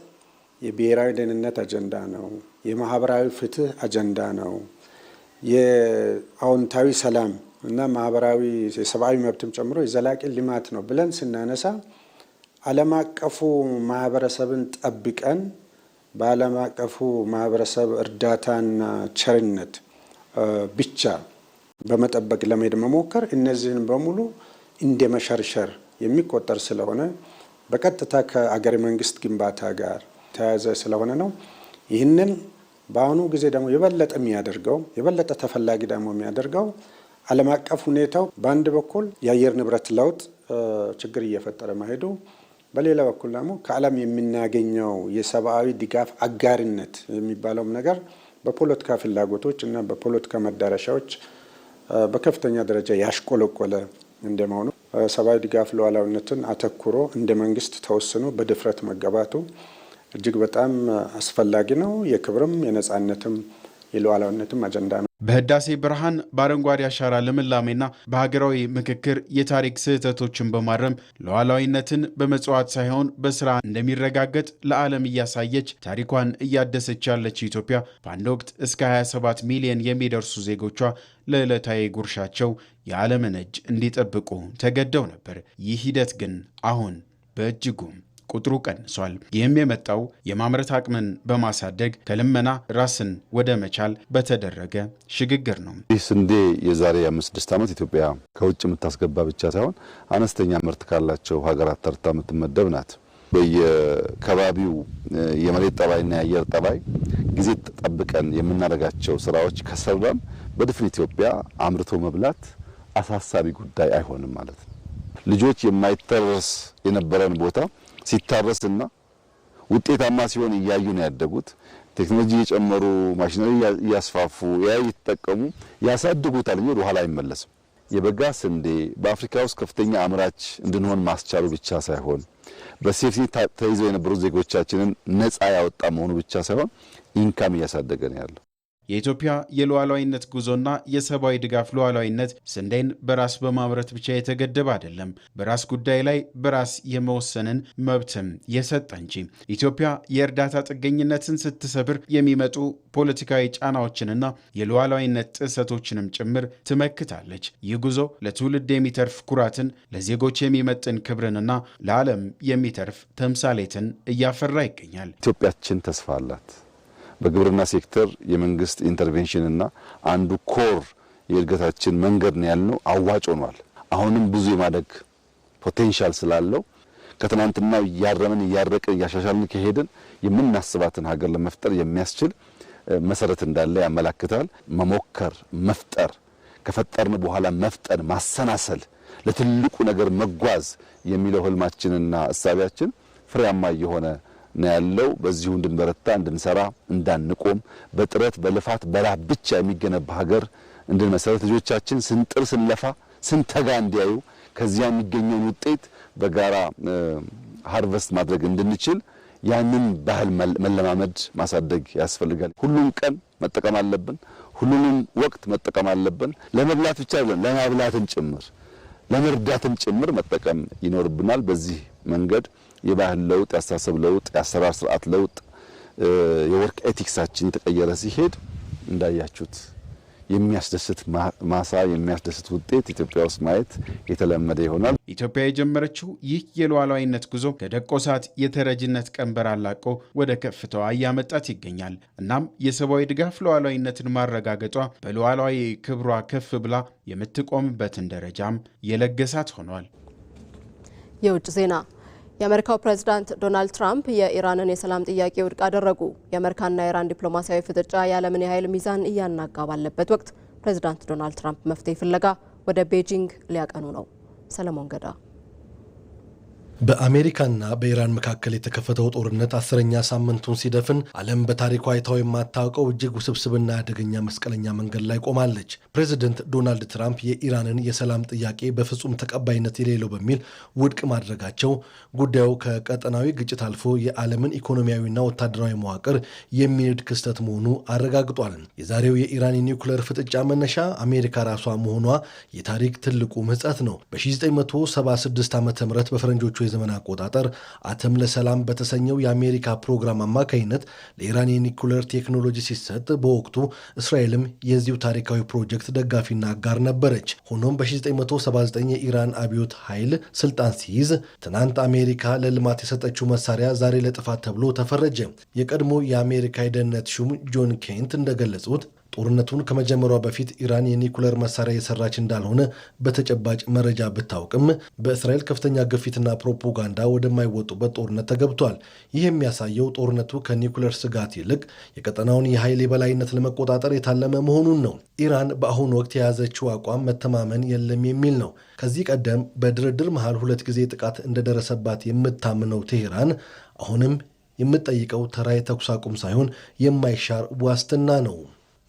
የብሔራዊ ደህንነት አጀንዳ ነው። የማህበራዊ ፍትህ አጀንዳ ነው። የአዎንታዊ ሰላም እና ማህበራዊ የሰብአዊ መብትም ጨምሮ የዘላቂ ልማት ነው ብለን ስናነሳ ዓለም አቀፉ ማህበረሰብን ጠብቀን በዓለም አቀፉ ማህበረሰብ እርዳታና ቸርነት ብቻ በመጠበቅ ለመሄድ መሞከር እነዚህን በሙሉ እንደ መሸርሸር የሚቆጠር ስለሆነ በቀጥታ ከአገረ መንግስት ግንባታ ጋር ተያያዘ ስለሆነ ነው። ይህንን በአሁኑ ጊዜ ደግሞ የበለጠ ተፈላጊ ደግሞ የሚያደርገው ዓለም አቀፍ ሁኔታው በአንድ በኩል የአየር ንብረት ለውጥ ችግር እየፈጠረ መሄዱ፣ በሌላ በኩል ደግሞ ከዓለም የምናገኘው የሰብአዊ ድጋፍ አጋርነት የሚባለውም ነገር በፖለቲካ ፍላጎቶች እና በፖለቲካ መዳረሻዎች በከፍተኛ ደረጃ ያሽቆለቆለ እንደመሆኑ ሰብአዊ ድጋፍ ሉዓላዊነትን አተኩሮ እንደ መንግስት ተወስኖ በድፍረት መገባቱ እጅግ በጣም አስፈላጊ ነው። የክብርም የነጻነትም የሉዓላዊነትም አጀንዳ ነው። በህዳሴ ብርሃን በአረንጓዴ አሻራ ልምላሜና በሀገራዊ ምክክር የታሪክ ስህተቶችን በማረም ሉዓላዊነትን በመጽዋት ሳይሆን በስራ እንደሚረጋገጥ ለዓለም እያሳየች ታሪኳን እያደሰች ያለች ኢትዮጵያ በአንድ ወቅት እስከ 27 ሚሊዮን የሚደርሱ ዜጎቿ ለዕለታዊ ጉርሻቸው የዓለምን እጅ እንዲጠብቁ ተገደው ነበር። ይህ ሂደት ግን አሁን በእጅጉም ቁጥሩ ቀንሷል። ይህም የመጣው የማምረት አቅምን በማሳደግ ከልመና ራስን ወደ መቻል በተደረገ ሽግግር ነው። ይህ ስንዴ የዛሬ 5-6 ዓመት ኢትዮጵያ ከውጭ የምታስገባ ብቻ ሳይሆን አነስተኛ ምርት ካላቸው ሀገራት ተርታ የምትመደብ ናት። በየከባቢው የመሬት ጠባይና የአየር ጠባይ ጊዜ ጠብቀን የምናደርጋቸው ስራዎች ከሰራን በድፍን ኢትዮጵያ አምርቶ መብላት አሳሳቢ ጉዳይ አይሆንም ማለት ነው። ልጆች የማይተረስ የነበረን ቦታ ሲታረስና ውጤታማ ሲሆን እያዩ ነው ያደጉት። ቴክኖሎጂ እየጨመሩ ማሽነሪ እያስፋፉ እየተጠቀሙ ያሳድጉታል እንጂ ወደ ኋላ አይመለስም። የበጋ ስንዴ በአፍሪካ ውስጥ ከፍተኛ አምራች እንድንሆን ማስቻሉ ብቻ ሳይሆን በሴፍቲ ተይዘው የነበሩ ዜጎቻችንን ነፃ ያወጣ መሆኑ ብቻ ሳይሆን ኢንካም እያሳደገ ነው ያለው። የኢትዮጵያ የሉዓላዊነት ጉዞና የሰብአዊ ድጋፍ ሉዓላዊነት ስንዴን በራስ በማምረት ብቻ የተገደበ አይደለም። በራስ ጉዳይ ላይ በራስ የመወሰንን መብትም የሰጠ እንጂ። ኢትዮጵያ የእርዳታ ጥገኝነትን ስትሰብር የሚመጡ ፖለቲካዊ ጫናዎችንና የሉዓላዊነት ጥሰቶችንም ጭምር ትመክታለች። ይህ ጉዞ ለትውልድ የሚተርፍ ኩራትን፣ ለዜጎች የሚመጥን ክብርንና ለዓለም የሚተርፍ ተምሳሌትን እያፈራ ይገኛል። ኢትዮጵያችን ተስፋ አላት። በግብርና ሴክተር የመንግስት ኢንተርቬንሽንና አንዱ ኮር የእድገታችን መንገድ ነው ያልነው አዋጭ ሆኗል። አሁንም ብዙ የማደግ ፖቴንሻል ስላለው ከትናንትናው እያረምን እያረቅን እያሻሻልን ከሄድን የምናስባትን ሀገር ለመፍጠር የሚያስችል መሰረት እንዳለ ያመላክታል። መሞከር፣ መፍጠር፣ ከፈጠርን በኋላ መፍጠን፣ ማሰናሰል፣ ለትልቁ ነገር መጓዝ የሚለው ህልማችንና እሳቢያችን ፍሬያማ እየሆነ ነው ያለው። በዚሁ እንድንበረታ፣ እንድንሰራ፣ እንዳንቆም በጥረት በልፋት በላብ ብቻ የሚገነባ ሀገር እንድንመሰረት ልጆቻችን ስንጥር ስንለፋ ስንተጋ እንዲያዩ ከዚያ የሚገኘውን ውጤት በጋራ ሃርቨስት ማድረግ እንድንችል ያንን ባህል መለማመድ ማሳደግ ያስፈልጋል። ሁሉም ቀን መጠቀም አለብን። ሁሉንም ወቅት መጠቀም አለብን። ለመብላት ብቻ አይደለም፣ ለማብላትም ጭምር ለመርዳትም ጭምር መጠቀም ይኖርብናል። በዚህ መንገድ የባህል ለውጥ፣ የአስተሳሰብ ለውጥ፣ የአሰራር ስርዓት ለውጥ፣ የወርክ ኤቲክሳችን የተቀየረ ሲሄድ እንዳያችሁት የሚያስደስት ማሳ የሚያስደስት ውጤት ኢትዮጵያ ውስጥ ማየት የተለመደ ይሆናል። ኢትዮጵያ የጀመረችው ይህ የሉዓላዊነት ጉዞ ከደቆሳት የተረጅነት ቀንበር አላቆ ወደ ከፍታዋ እያመጣት ይገኛል። እናም የሰብአዊ ድጋፍ ሉዓላዊነትን ማረጋገጧ በሉዓላዊ ክብሯ ከፍ ብላ የምትቆምበትን ደረጃም የለገሳት ሆኗል። የውጭ ዜና። የአሜሪካው ፕሬዝዳንት ዶናልድ ትራምፕ የኢራንን የሰላም ጥያቄ ውድቅ አደረጉ። የአሜሪካና የኢራን ዲፕሎማሲያዊ ፍጥጫ የዓለምን የኃይል ሚዛን እያናጋ ባለበት ወቅት ፕሬዝዳንት ዶናልድ ትራምፕ መፍትሄ ፍለጋ ወደ ቤጂንግ ሊያቀኑ ነው። ሰለሞን ገዳ። በአሜሪካና በኢራን መካከል የተከፈተው ጦርነት 10ኛ ሳምንቱን ሲደፍን ዓለም በታሪኳ አይታው የማታውቀው እጅግ ውስብስብና አደገኛ መስቀለኛ መንገድ ላይ ቆማለች። ፕሬዚደንት ዶናልድ ትራምፕ የኢራንን የሰላም ጥያቄ በፍጹም ተቀባይነት የሌለው በሚል ውድቅ ማድረጋቸው ጉዳዩ ከቀጠናዊ ግጭት አልፎ የዓለምን ኢኮኖሚያዊና ወታደራዊ መዋቅር የሚንድ ክስተት መሆኑ አረጋግጧል። የዛሬው የኢራን የኒውክሌር ፍጥጫ መነሻ አሜሪካ ራሷ መሆኗ የታሪክ ትልቁ ምጸት ነው። በ1976 ዓ ም በፈረንጆቹ የዘመን አቆጣጠር አተም ለሰላም በተሰኘው የአሜሪካ ፕሮግራም አማካኝነት ለኢራን የኒኩሌር ቴክኖሎጂ ሲሰጥ በወቅቱ እስራኤልም የዚሁ ታሪካዊ ፕሮጀክት ደጋፊና አጋር ነበረች። ሆኖም በ1979 የኢራን አብዮት ኃይል ስልጣን ሲይዝ ትናንት አሜሪካ ለልማት የሰጠችው መሳሪያ ዛሬ ለጥፋት ተብሎ ተፈረጀ። የቀድሞ የአሜሪካ የደህንነት ሹም ጆን ኬንት እንደገለጹት ጦርነቱን ከመጀመሯ በፊት ኢራን የኒኩለር መሳሪያ የሰራች እንዳልሆነ በተጨባጭ መረጃ ብታውቅም በእስራኤል ከፍተኛ ግፊትና ፕሮፓጋንዳ ወደማይወጡበት ጦርነት ተገብቷል። ይህ የሚያሳየው ጦርነቱ ከኒኩለር ስጋት ይልቅ የቀጠናውን የኃይል የበላይነት ለመቆጣጠር የታለመ መሆኑን ነው። ኢራን በአሁኑ ወቅት የያዘችው አቋም መተማመን የለም የሚል ነው። ከዚህ ቀደም በድርድር መሃል 2 ጊዜ ጥቃት እንደደረሰባት የምታምነው ቴሄራን አሁንም የምትጠይቀው ተራ የተኩስ አቁም ሳይሆን የማይሻር ዋስትና ነው።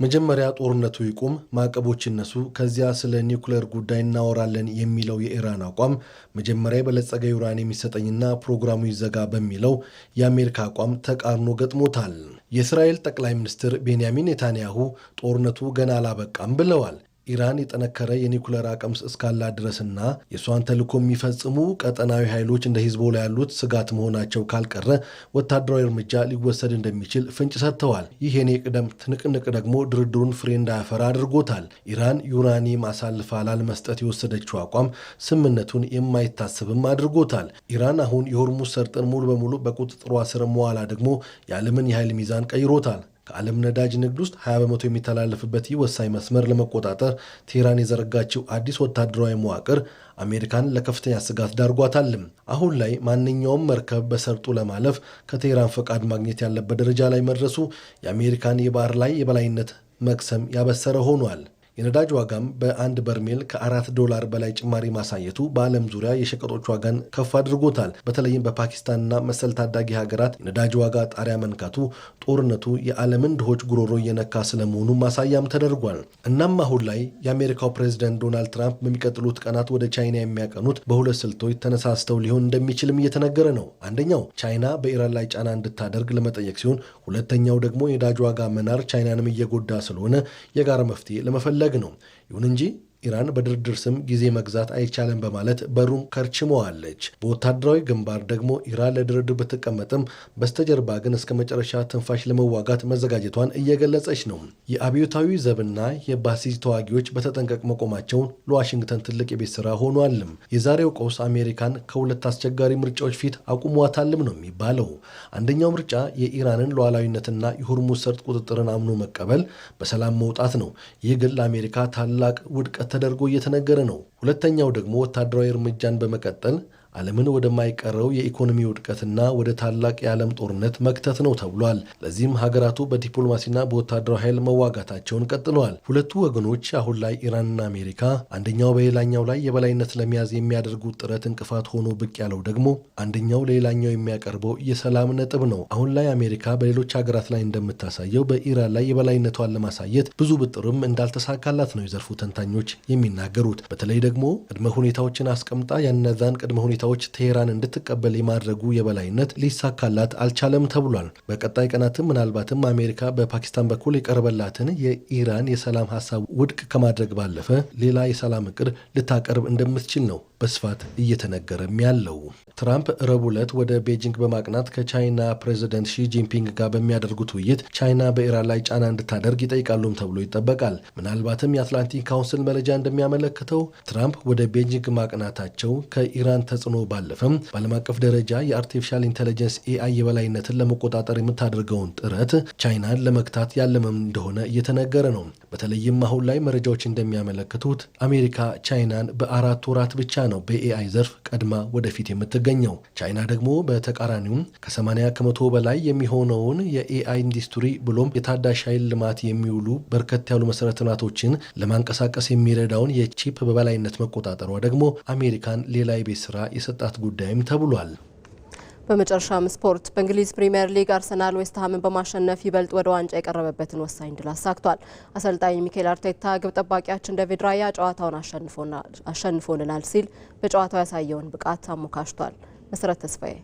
መጀመሪያ ጦርነቱ ይቁም፣ ማዕቀቦች ይነሱ፣ ከዚያ ስለ ኒውክሌር ጉዳይ እናወራለን የሚለው የኢራን አቋም መጀመሪያ የበለጸገ ዩራኒየም የሚሰጠኝና ፕሮግራሙ ይዘጋ በሚለው የአሜሪካ አቋም ተቃርኖ ገጥሞታል። የእስራኤል ጠቅላይ ሚኒስትር ቤንያሚን ኔታንያሁ ጦርነቱ ገና አላበቃም ብለዋል። ኢራን የጠነከረ የኒኩለር አቅም እስካላት ድረስና የእሷን ተልዕኮ የሚፈጽሙ ቀጠናዊ ኃይሎች እንደ ሂዝቦላ ያሉት ስጋት መሆናቸው ካልቀረ ወታደራዊ እርምጃ ሊወሰድ እንደሚችል ፍንጭ ሰጥተዋል። ይህ የኔ ቅደም ትንቅንቅ ደግሞ ድርድሩን ፍሬ እንዳያፈራ አድርጎታል። ኢራን ዩራኒየም አሳልፋ ላለመስጠት የወሰደችው አቋም ስምምነቱን የማይታሰብም አድርጎታል። ኢራን አሁን የሆርሙዝ ሰርጥን ሙሉ በሙሉ በቁጥጥሯ ስር መዋላ ደግሞ የዓለምን የኃይል ሚዛን ቀይሮታል። ከዓለም ነዳጅ ንግድ ውስጥ 20 በመቶ የሚተላለፍበት ይህ ወሳኝ መስመር ለመቆጣጠር ቴህራን የዘረጋችው አዲስ ወታደራዊ መዋቅር አሜሪካን ለከፍተኛ ስጋት ዳርጓታልም። አሁን ላይ ማንኛውም መርከብ በሰርጡ ለማለፍ ከቴህራን ፈቃድ ማግኘት ያለበት ደረጃ ላይ መድረሱ የአሜሪካን የባህር ላይ የበላይነት መክሰም ያበሰረ ሆኗል። የነዳጅ ዋጋም በአንድ በርሜል $4 በላይ ጭማሪ ማሳየቱ በዓለም ዙሪያ የሸቀጦች ዋጋን ከፍ አድርጎታል። በተለይም በፓኪስታንና መሰል ታዳጊ ሀገራት የነዳጅ ዋጋ ጣሪያ መንካቱ ጦርነቱ የዓለምን ድሆች ጉሮሮ እየነካ ስለመሆኑ ማሳያም ተደርጓል። እናም አሁን ላይ የአሜሪካው ፕሬዝዳንት ዶናልድ ትራምፕ በሚቀጥሉት ቀናት ወደ ቻይና የሚያቀኑት በሁለት ስልቶች ተነሳስተው ሊሆን እንደሚችልም እየተነገረ ነው። አንደኛው ቻይና በኢራን ላይ ጫና እንድታደርግ ለመጠየቅ ሲሆን፣ ሁለተኛው ደግሞ የነዳጅ ዋጋ መናር ቻይናንም እየጎዳ ስለሆነ የጋራ መፍትሄ ለመፈለግ ነው። ይሁን እንጂ ኢራን በድርድር ስም ጊዜ መግዛት አይቻልም በማለት በሩን ከርችመዋለች። በወታደራዊ ግንባር ደግሞ ኢራን ለድርድር ብትቀመጥም በስተጀርባ ግን እስከ መጨረሻ ትንፋሽ ለመዋጋት መዘጋጀቷን እየገለጸች ነው። የአብዮታዊ ዘብና የባሲጅ ተዋጊዎች በተጠንቀቅ መቆማቸውን ለዋሽንግተን ትልቅ የቤት ስራ ሆኗልም። የዛሬው ቀውስ አሜሪካን ከሁለት አስቸጋሪ ምርጫዎች ፊት አቁሟታልም ነው የሚባለው። አንደኛው ምርጫ የኢራንን ሉዓላዊነትና የሆርሙዝ ሰርጥ ቁጥጥርን አምኖ መቀበል፣ በሰላም መውጣት ነው። ይህ ግን ለአሜሪካ ታላቅ ውድቀት ተደርጎ እየተነገረ ነው። ሁለተኛው ደግሞ ወታደራዊ እርምጃን በመቀጠል ዓለምን ወደማይቀረው የኢኮኖሚ ውድቀትና ወደ ታላቅ የዓለም ጦርነት መክተት ነው ተብሏል። ለዚህም ሀገራቱ በዲፕሎማሲና በወታደራዊ ኃይል መዋጋታቸውን ቀጥለዋል። ሁለቱ ወገኖች አሁን ላይ ኢራንና አሜሪካ አንደኛው በሌላኛው ላይ የበላይነት ለመያዝ የሚያደርጉት ጥረት እንቅፋት ሆኖ ብቅ ያለው ደግሞ አንደኛው ለሌላኛው የሚያቀርበው የሰላም ነጥብ ነው። አሁን ላይ አሜሪካ በሌሎች ሀገራት ላይ እንደምታሳየው በኢራን ላይ የበላይነቷን ለማሳየት ብዙ ብጥርም እንዳልተሳካላት ነው የዘርፉ ተንታኞች የሚናገሩት። በተለይ ደግሞ ቅድመ ሁኔታዎችን አስቀምጣ ያነዛን ቅድመ ሁኔታዎች ቴህራን እንድትቀበል የማድረጉ የበላይነት ሊሳካላት አልቻለም ተብሏል። በቀጣይ ቀናትም ምናልባትም አሜሪካ በፓኪስታን በኩል የቀረበላትን የኢራን የሰላም ሀሳብ ውድቅ ከማድረግ ባለፈ ሌላ የሰላም እቅድ ልታቀርብ እንደምትችል ነው በስፋት እየተነገረም ያለው። ትራምፕ ረቡዕ ዕለት ወደ ቤጂንግ በማቅናት ከቻይና ፕሬዚደንት ሺ ጂንፒንግ ጋር በሚያደርጉት ውይይት ቻይና በኢራን ላይ ጫና እንድታደርግ ይጠይቃሉም ተብሎ ይጠበቃል። ምናልባትም የአትላንቲክ ካውንስል መረጃ እንደሚያመለክተው ትራምፕ ወደ ቤጂንግ ማቅናታቸው ከኢራን ተጽዕኖ ባለፈም በዓለም አቀፍ ደረጃ የአርቲፊሻል ኢንቴሊጀንስ ኤአይ የበላይነትን ለመቆጣጠር የምታደርገውን ጥረት ቻይናን ለመግታት ያለመም እንደሆነ እየተነገረ ነው። በተለይም አሁን ላይ መረጃዎች እንደሚያመለክቱት አሜሪካ ቻይናን በ4 ወራት ብቻ ነው በኤአይ ዘርፍ ቀድማ ወደፊት የምትገኘው። ቻይና ደግሞ በተቃራኒውም ከ80 ከመቶ በላይ የሚሆነውን የኤአይ ኢንዱስትሪ ብሎም የታዳሽ ኃይል ልማት የሚውሉ በርከት ያሉ መሰረተ ልማቶችን ለማንቀሳቀስ የሚረዳውን የቺፕ በበላይነት መቆጣጠሯ ደግሞ አሜሪካን ሌላ የቤት ስራ የሰጣት ጉዳይም ተብሏል። በመጨረሻም ስፖርት። በእንግሊዝ ፕሪሚየር ሊግ አርሰናል ዌስትሃምን በማሸነፍ ይበልጥ ወደ ዋንጫ የቀረበበትን ወሳኝ ድል አሳክቷል። አሰልጣኝ ሚኬል አርቴታ ግብ ጠባቂያችን ዴቪድ ራያ ጨዋታውን አሸንፎልናል ሲል በጨዋታው ያሳየውን ብቃት አሞካሽቷል። መሰረት ተስፋዬ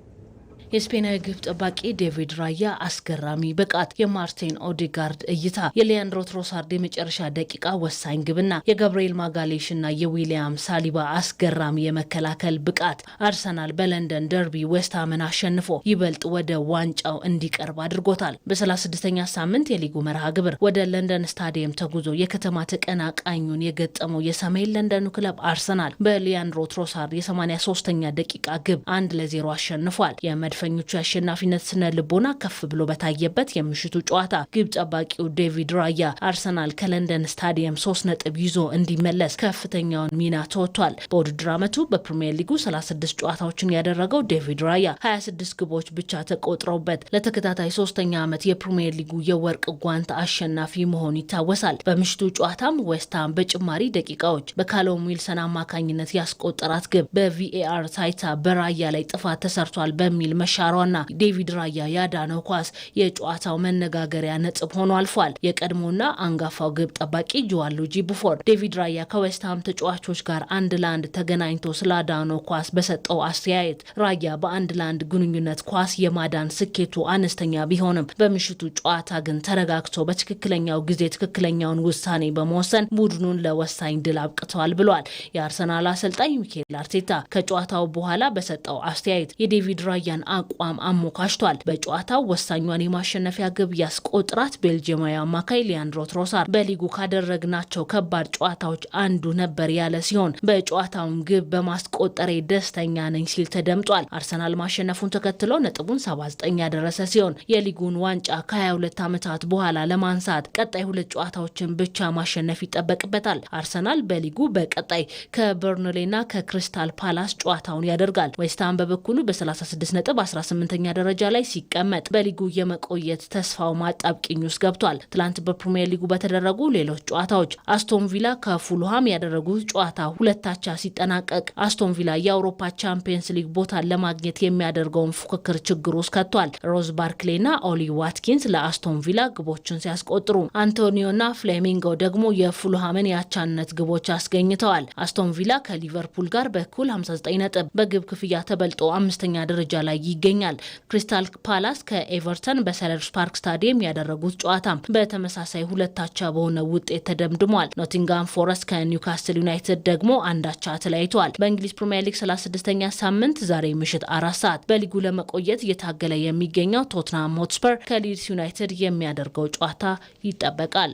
የስፔናዊ ግብ ጠባቂ ዴቪድ ራያ አስገራሚ ብቃት፣ የማርቲን ኦዴጋርድ እይታ፣ የሊያንድሮ ትሮሳርድ የመጨረሻ ደቂቃ ወሳኝ ግብና የጋብሪኤል ማጋሌሽና የዊሊያም ሳሊባ አስገራሚ የመከላከል ብቃት አርሰናል በለንደን ደርቢ ዌስትሃምን አሸንፎ ይበልጥ ወደ ዋንጫው እንዲቀርብ አድርጎታል። በ36ኛ ሳምንት የሊጉ መርሃ ግብር ወደ ለንደን ስታዲየም ተጉዞ የከተማ ተቀናቃኙን የገጠመው የሰሜን ለንደኑ ክለብ አርሰናል በሊያንድሮ ትሮሳርድ የ83ኛ ደቂቃ ግብ 1-0 አሸንፏል። የመድፈኞቹ የአሸናፊነት ስነ ልቦና ከፍ ብሎ በታየበት የምሽቱ ጨዋታ ግብ ጠባቂው ዴቪድ ራያ አርሰናል ከለንደን ስታዲየም 3 ነጥብ ይዞ እንዲመለስ ከፍተኛውን ሚና ተወጥቷል። በውድድር ዓመቱ በፕሪሚየር ሊጉ 36 ጨዋታዎችን ያደረገው ዴቪድ ራያ 26 ግቦች ብቻ ተቆጥረውበት ለተከታታይ 3ኛ ዓመት የፕሪሚየር ሊጉ የወርቅ ጓንት አሸናፊ መሆኑ ይታወሳል። በምሽቱ ጨዋታም ዌስትሃም በጭማሪ ደቂቃዎች በካሎም ዊልሰን አማካኝነት ያስቆጠራት ግብ በቪኤአር ታይታ በራያ ላይ ጥፋት ተሰርቷል በሚል መሻሯና ዴቪድ ራያ ያዳነው ኳስ የጨዋታው መነጋገሪያ ነጥብ ሆኖ አልፏል። የቀድሞና አንጋፋው ግብ ጠባቂ ጂዋንሉጂ ቡፎን ዴቪድ ራያ ከዌስትሃም ተጫዋቾች ጋር 1-1 ተገናኝቶ ስላዳነው ኳስ በሰጠው አስተያየት ራያ በ1-1 ግንኙነት ኳስ የማዳን ስኬቱ አነስተኛ ቢሆንም በምሽቱ ጨዋታ ግን ተረጋግቶ በትክክለኛው ጊዜ ትክክለኛውን ውሳኔ በመወሰን ቡድኑን ለወሳኝ ድል አብቅተዋል ብሏል። የአርሰናል አሰልጣኝ ሚኬል አርቴታ ከጨዋታው በኋላ በሰጠው አስተያየት የዴቪድ ራያን አቋም አሞካሽቷል። በጨዋታው ወሳኟን የማሸነፊያ ግብ ያስቆጥራት ቤልጂየማዊ አማካይ ሊያንድሮ ትሮሳር በሊጉ ካደረግናቸው ከባድ ጨዋታዎች አንዱ ነበር ያለ ሲሆን በጨዋታውም ግብ በማስቆጠሬ ደስተኛ ነኝ ሲል ተደምጧል። አርሰናል ማሸነፉን ተከትሎ ነጥቡን 79 ያደረሰ ሲሆን የሊጉን ዋንጫ ከ22 ዓመታት በኋላ ለማንሳት ቀጣይ 2 ጨዋታዎችን ብቻ ማሸነፍ ይጠበቅበታል። አርሰናል በሊጉ በቀጣይ ከበርንሌና ከክሪስታል ፓላስ ጨዋታውን ያደርጋል። ዌስትሃም በበኩሉ በ36 ነጥብ 18ኛ ደረጃ ላይ ሲቀመጥ በሊጉ የመቆየት ተስፋው ማጣብቂኝ ውስጥ ገብቷል። ትላንት በፕሪሚየር ሊጉ በተደረጉ ሌሎች ጨዋታዎች አስቶን ቪላ ከፉልሃም ያደረጉት ጨዋታ 2-2 ሲጠናቀቅ አስቶን ቪላ የአውሮፓ ቻምፒየንስ ሊግ ቦታን ለማግኘት የሚያደርገውን ፉክክር ችግር ውስጥ ከቷል። ሮዝ ባርክሌና ኦሊ ዋትኪንስ ለአስቶን ቪላ ግቦችን ሲያስቆጥሩ አንቶኒዮና ፍሌሚንጎ ደግሞ የፉልሃምን የአቻነት ግቦች አስገኝተዋል። አስቶን ቪላ ከሊቨርፑል ጋር በኩል 59 ነጥብ በግብ ክፍያ ተበልጦ 5ኛ ደረጃ ላይ ይገኛል። ክሪስታል ፓላስ ከኤቨርተን በሰለርስ ፓርክ ስታዲየም ያደረጉት ጨዋታም በተመሳሳይ 2-2 በሆነ ውጤት ተደምድሟል። ኖቲንጋም ፎረስት ከኒውካስትል ዩናይትድ ደግሞ 1-1 ተለያይተዋል። በእንግሊዝ ፕሪሚየር ሊግ 36ኛ ሳምንት ዛሬ ምሽት 4 ሰዓት በሊጉ ለመቆየት እየታገለ የሚገኘው ቶትናም ሆትስፐር ከሊድስ ዩናይትድ የሚያደርገው ጨዋታ ይጠበቃል።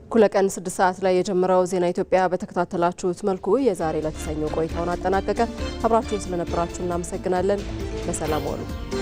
እኩለ ቀን 6 ሰዓት ላይ የጀመረው ዜና ኢትዮጵያ በተከታተላችሁት መልኩ የዛሬ ለተሰኘው ቆይታውን አጠናቀቀ። አብራችሁን ስለነበራችሁ እናመሰግናለን። በሰላም ዋሉ።